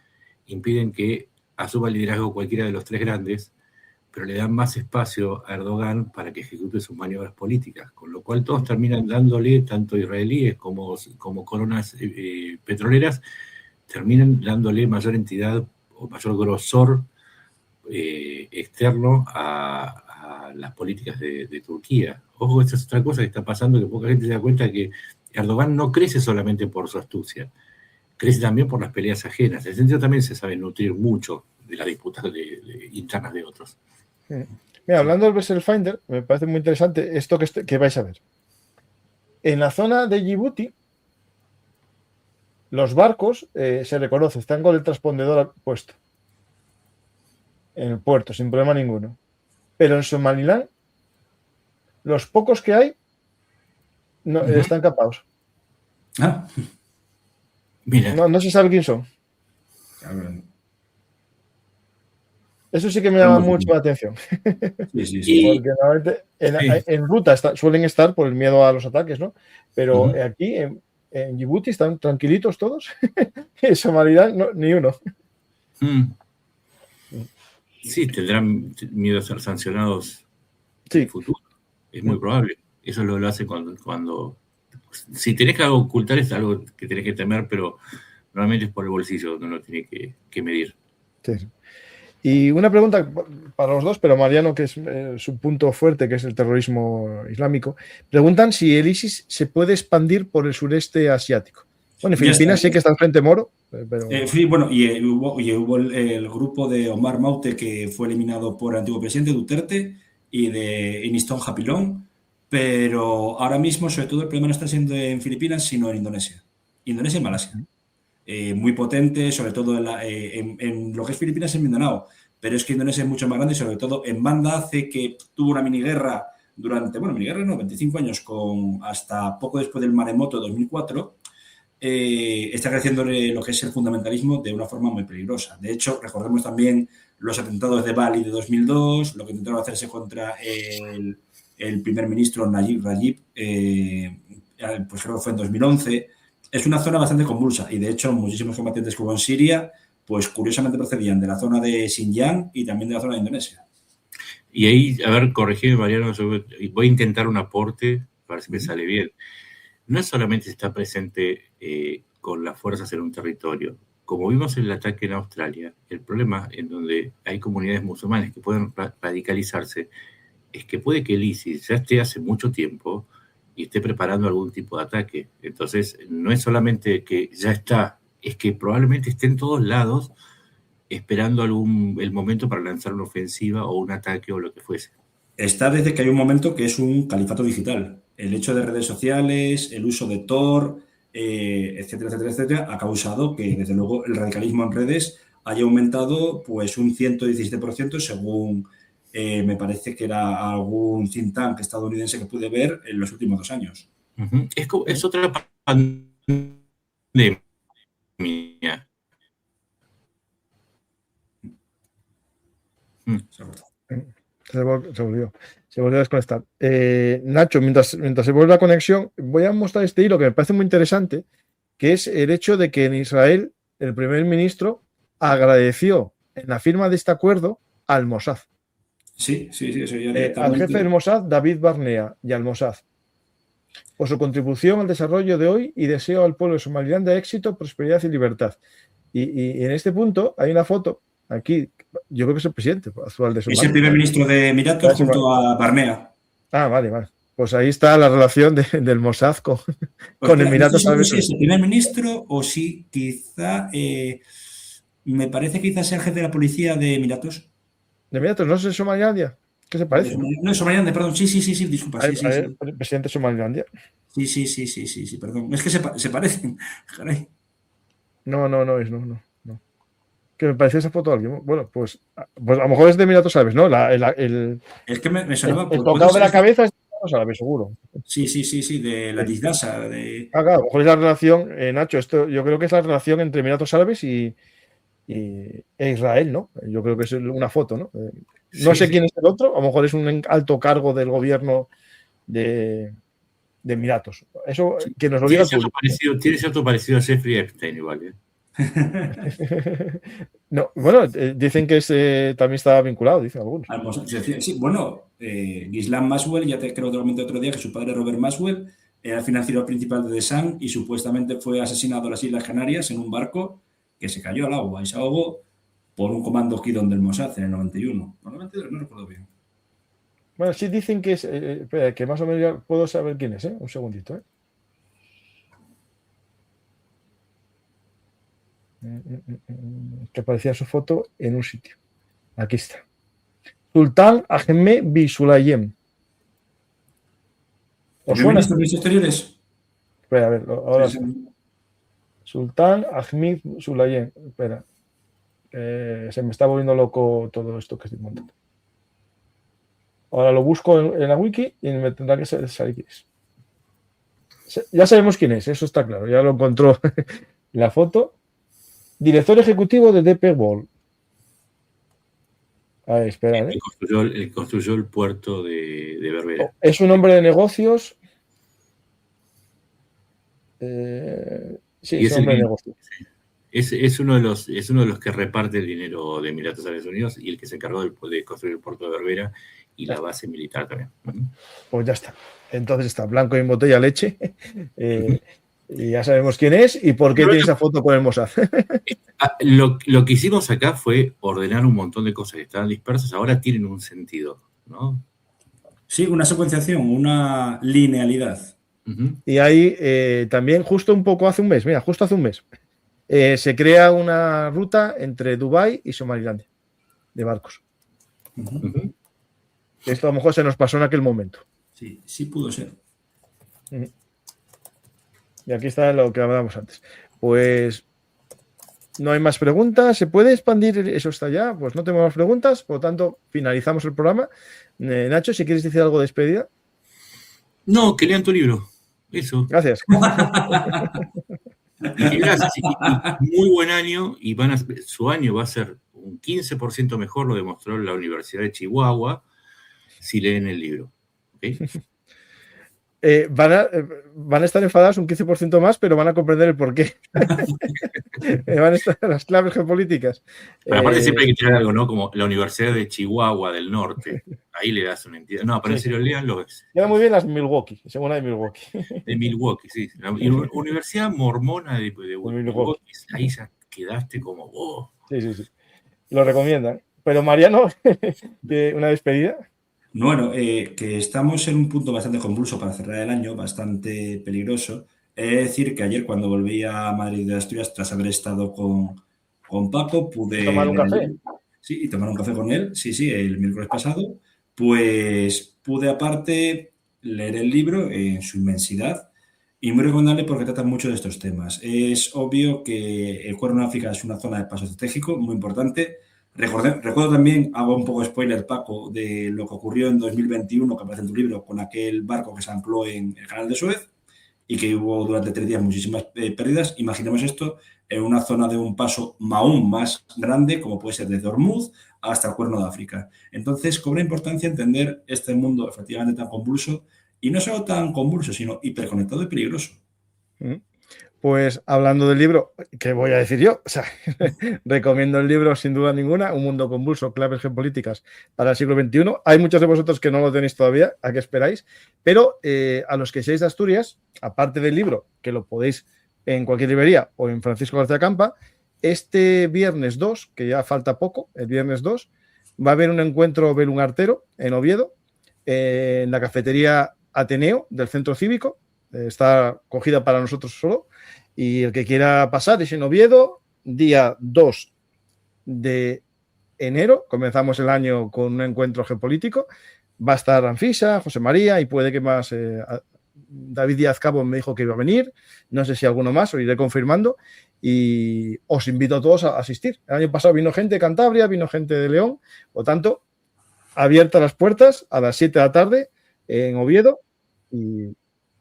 impiden que asuma el liderazgo cualquiera de los tres grandes, pero le dan más espacio a Erdogan para que ejecute sus maniobras políticas, con lo cual todos terminan dándole, tanto israelíes como coronas petroleras, terminan dándole mayor entidad o mayor grosor externo a las políticas de Turquía. Ojo, esta es otra cosa que está pasando, que poca gente se da cuenta que Erdogan no crece solamente por su astucia, crece también por las peleas ajenas. El centro también se sabe nutrir mucho de las disputas internas de otros. Mira, hablando del Vessel Finder, me parece muy interesante esto que vais a ver. En la zona de Djibouti, los barcos se reconoce, están con el transpondedor puesto en el puerto, sin problema ninguno. Pero en Somaliland, los pocos que hay están capados. Ah, Mira. No se sabe quién son. Eso sí que me llama mucho la atención. Sí. Porque normalmente en ruta suelen estar por el miedo a los ataques, ¿no? Pero aquí en Djibouti están tranquilitos todos. En Somaliland ni uno. Sí, tendrán miedo a ser sancionados en el futuro. Es muy probable. Eso lo hace cuando... Si tenés que ocultar es algo que tenés que temer, pero normalmente es por el bolsillo donde uno tiene que medir. Sí. Y una pregunta para los dos, pero Mariano, que es su punto fuerte, que es el terrorismo islámico, preguntan si el ISIS se puede expandir por el sureste asiático. Bueno, en Filipinas sé que está al frente Moro, pero... Sí, bueno, y hubo el grupo de Omar Maute, que fue eliminado por el antiguo presidente Duterte, y de Iniston Japilón, pero ahora mismo, sobre todo, el problema no está siendo en Filipinas, sino en Indonesia. Indonesia y Malasia. Muy potente, sobre todo en lo que es Filipinas, en Mindanao, pero es que Indonesia es mucho más grande y sobre todo en Banda hace que tuvo una miniguerra durante, 25 años, hasta poco después del maremoto de 2004, está creciendo lo que es el fundamentalismo de una forma muy peligrosa. De hecho, recordemos también los atentados de Bali de 2002, lo que intentaron hacerse contra el primer ministro Najib Rajib, pues creo que fue en 2011. Es una zona bastante convulsa y, de hecho, muchísimos combatientes que hubo en Siria, pues curiosamente procedían de la zona de Xinjiang y también de la zona de Indonesia. Y ahí, a ver, corregime, Mariano, voy a intentar un aporte para ver si me sale bien. No es solamente está presente con las fuerzas en un territorio. Como vimos en el ataque en Australia, el problema en donde hay comunidades musulmanes que pueden radicalizarse es que puede que el ISIS ya esté hace mucho tiempo y esté preparando algún tipo de ataque. Entonces, no es solamente que ya está, es que probablemente esté en todos lados esperando el momento para lanzar una ofensiva o un ataque o lo que fuese. Está desde que hay un momento que es un califato digital. El hecho de redes sociales, el uso de Tor, etcétera, etcétera, etcétera, ha causado que, desde luego, el radicalismo en redes haya aumentado pues un 117% según... me parece que era algún think tank estadounidense que pude ver en los últimos 2 años. Es otra pandemia. Se volvió a desconectar. Nacho, mientras se vuelve la conexión, voy a mostrar este hilo que me parece muy interesante, que es el hecho de que en Israel el primer ministro agradeció en la firma de este acuerdo al Mossad. Sí, eso ya al jefe del Mossad, David Barnea, y al Mossad, por su contribución al desarrollo de hoy, y deseo al pueblo de Somaliland de éxito, prosperidad y libertad. Y en este punto hay una foto aquí, yo creo que es el presidente actual de Somaliland. Es el primer ministro de Emiratos junto a Barnea. Ah, vale. Pues ahí está la relación del Mossad con Emiratos Árabes. No sé si es el primer ministro o si quizá, me parece que quizás sea el jefe de la policía de Emiratos. ¿De Emiratos? ¿No es de Somalilandia? ¿Qué se parece? No es Somalilandia, perdón. Sí, disculpa. Sí. El presidente de Somalilandia. Sí, perdón. Es que se parecen. Caray. No. Que me parecía esa foto de alguien. Bueno, pues a lo mejor es de Emiratos Árabes, ¿no? Es que me sonaba. El tocado de la cabeza es de Emiratos Árabes, seguro. Sí, de la Disdasa. Claro, a lo mejor es la relación, Nacho, esto yo creo que es la relación entre Emiratos Árabes e Israel, ¿no? Yo creo que es una foto, ¿no? No sé quién es el otro, a lo mejor es un alto cargo del gobierno de Emiratos. Eso que nos lo diga el público. Tiene cierto parecido a Jeffrey Epstein, igual, ¿eh? No, bueno, dicen que también estaba vinculado, dicen algunos. Sí, bueno, Ghislaine Maxwell, ya creo que te comenté otro día que su padre, Robert Maxwell, era el financiero principal de The Sun y supuestamente fue asesinado en las Islas Canarias en un barco que se cayó al agua y se ahogó por un comando Kidon del Mossad en el 91. No, 92, no recuerdo bien. Bueno, sí dicen que es. Espera, que más o menos ya puedo saber quién es, ¿eh? Un segundito, ¿eh? Que aparecía su foto en un sitio. Aquí está. Sultán Ahmed bin Sulayem. ¿Os ¿Primer suena? ministro de Ministros Exteriores? Espera, a ver, ahora Sí, sí. sí. Sultán Ahmed Sulayem. Espera. Se me está volviendo loco todo esto que estoy montando. Ahora lo busco en la wiki y me tendrá que salir quién es. Ya sabemos quién es, eso está claro. Ya lo encontró la foto. Director ejecutivo de DP World. A ver, espera, ¿eh? Construyó el puerto de Berbera. Es un hombre de negocios. Sí, Y es un hombre de negocios. es uno de los que reparte el dinero de Emiratos Árabes Unidos y el que se encargó de construir el puerto de Berbera y la base militar también. Pues ya está. Entonces está blanco y en botella leche. Y ya sabemos quién es y por qué tiene esa foto con el Mossad. Lo que hicimos acá fue ordenar un montón de cosas que estaban dispersas, ahora tienen un sentido, ¿no? Sí, una secuenciación, una linealidad. Y ahí también justo un poco hace un mes, mira, justo hace un mes, se crea una ruta entre Dubái y Somalilandia de barcos. Esto a lo mejor se nos pasó en aquel momento. Sí, sí pudo ser. Y aquí está lo que hablábamos antes. Pues no hay más preguntas. ¿Se puede expandir? Eso está ya. Pues no tengo más preguntas. Por lo tanto, finalizamos el programa. Nacho, si quieres decir algo de despedida. No, que lean tu libro. Eso. Gracias. Gracias. Y muy buen año. Y su año va a ser un 15% mejor, lo demostró la Universidad de Chihuahua, si leen el libro. ¿Okay? Van a estar enfadados un 15% más, pero van a comprender el porqué. Van a estar las claves geopolíticas. Pero aparte siempre hay que tener algo, ¿no? Como la Universidad de Chihuahua del Norte. Ahí le das una entidad. No, pero en serio, léanlo. Queda muy bien las Milwaukee, segunda de Milwaukee. De Milwaukee, sí. La Universidad Mormona de Milwaukee. Ahí ya quedaste como, oh. Sí. Lo recomiendan. Pero Mariano, una despedida. Bueno, que estamos en un punto bastante convulso para cerrar el año, bastante peligroso. He de decir que ayer cuando volví a Madrid de Asturias, tras haber estado con Paco, pude... ¿Tomar un café? Sí, y tomar un café con él, sí, el miércoles pasado. Pues pude aparte leer el libro en su inmensidad y muy recomendable porque trata mucho de estos temas. Es obvio que el Cuerno de África es una zona de paso estratégico muy importante. Recuerdo también, hago un poco de spoiler, Paco, de lo que ocurrió en 2021, que aparece en tu libro, con aquel barco que se ancló en el canal de Suez y que hubo durante 3 días muchísimas pérdidas. Imaginemos esto en una zona de un paso aún más grande, como puede ser desde Hormuz hasta el Cuerno de África. Entonces, cobra importancia entender este mundo efectivamente tan convulso, y no solo tan convulso, sino hiperconectado y peligroso. Pues hablando del libro, ¿qué voy a decir yo? O sea, recomiendo el libro sin duda ninguna, Un mundo convulso, claves geopolíticas para el siglo XXI. Hay muchos de vosotros que no lo tenéis todavía, ¿a qué esperáis? Pero a los que seáis de Asturias, aparte del libro, que lo podéis en cualquier librería o en Francisco García Campa, este viernes 2, que ya falta poco, el viernes 2, va a haber un encuentro belungartero en Oviedo, en la cafetería Ateneo del Centro Cívico. Está cogida para nosotros solo. Y el que quiera pasar es en Oviedo, día 2 de enero. Comenzamos el año con un encuentro geopolítico. Va a estar Anfisa, José María y puede que más. David Díaz Cabo me dijo que iba a venir. No sé si alguno más, lo iré confirmando. Y os invito a todos a asistir. El año pasado vino gente de Cantabria, vino gente de León. Por tanto, abiertas las puertas a las 7 de la tarde en Oviedo y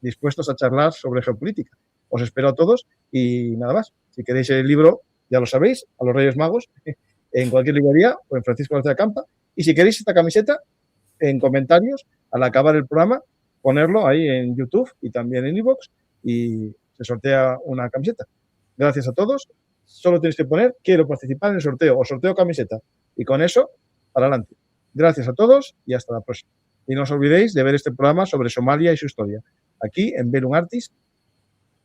dispuestos a charlar sobre geopolítica. Os espero a todos y nada más. Si queréis el libro, ya lo sabéis, a los Reyes Magos, en cualquier librería o en Francisco García Campa. Y si queréis esta camiseta, en comentarios, al acabar el programa, ponerlo ahí en YouTube y también en iVoox y se sortea una camiseta. Gracias a todos. Solo tenéis que poner quiero participar en el sorteo o sorteo camiseta. Y con eso, para adelante. Gracias a todos y hasta la próxima. Y no os olvidéis de ver este programa sobre Somalia y su historia. Aquí en Belum Artis,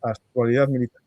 actualidad militar.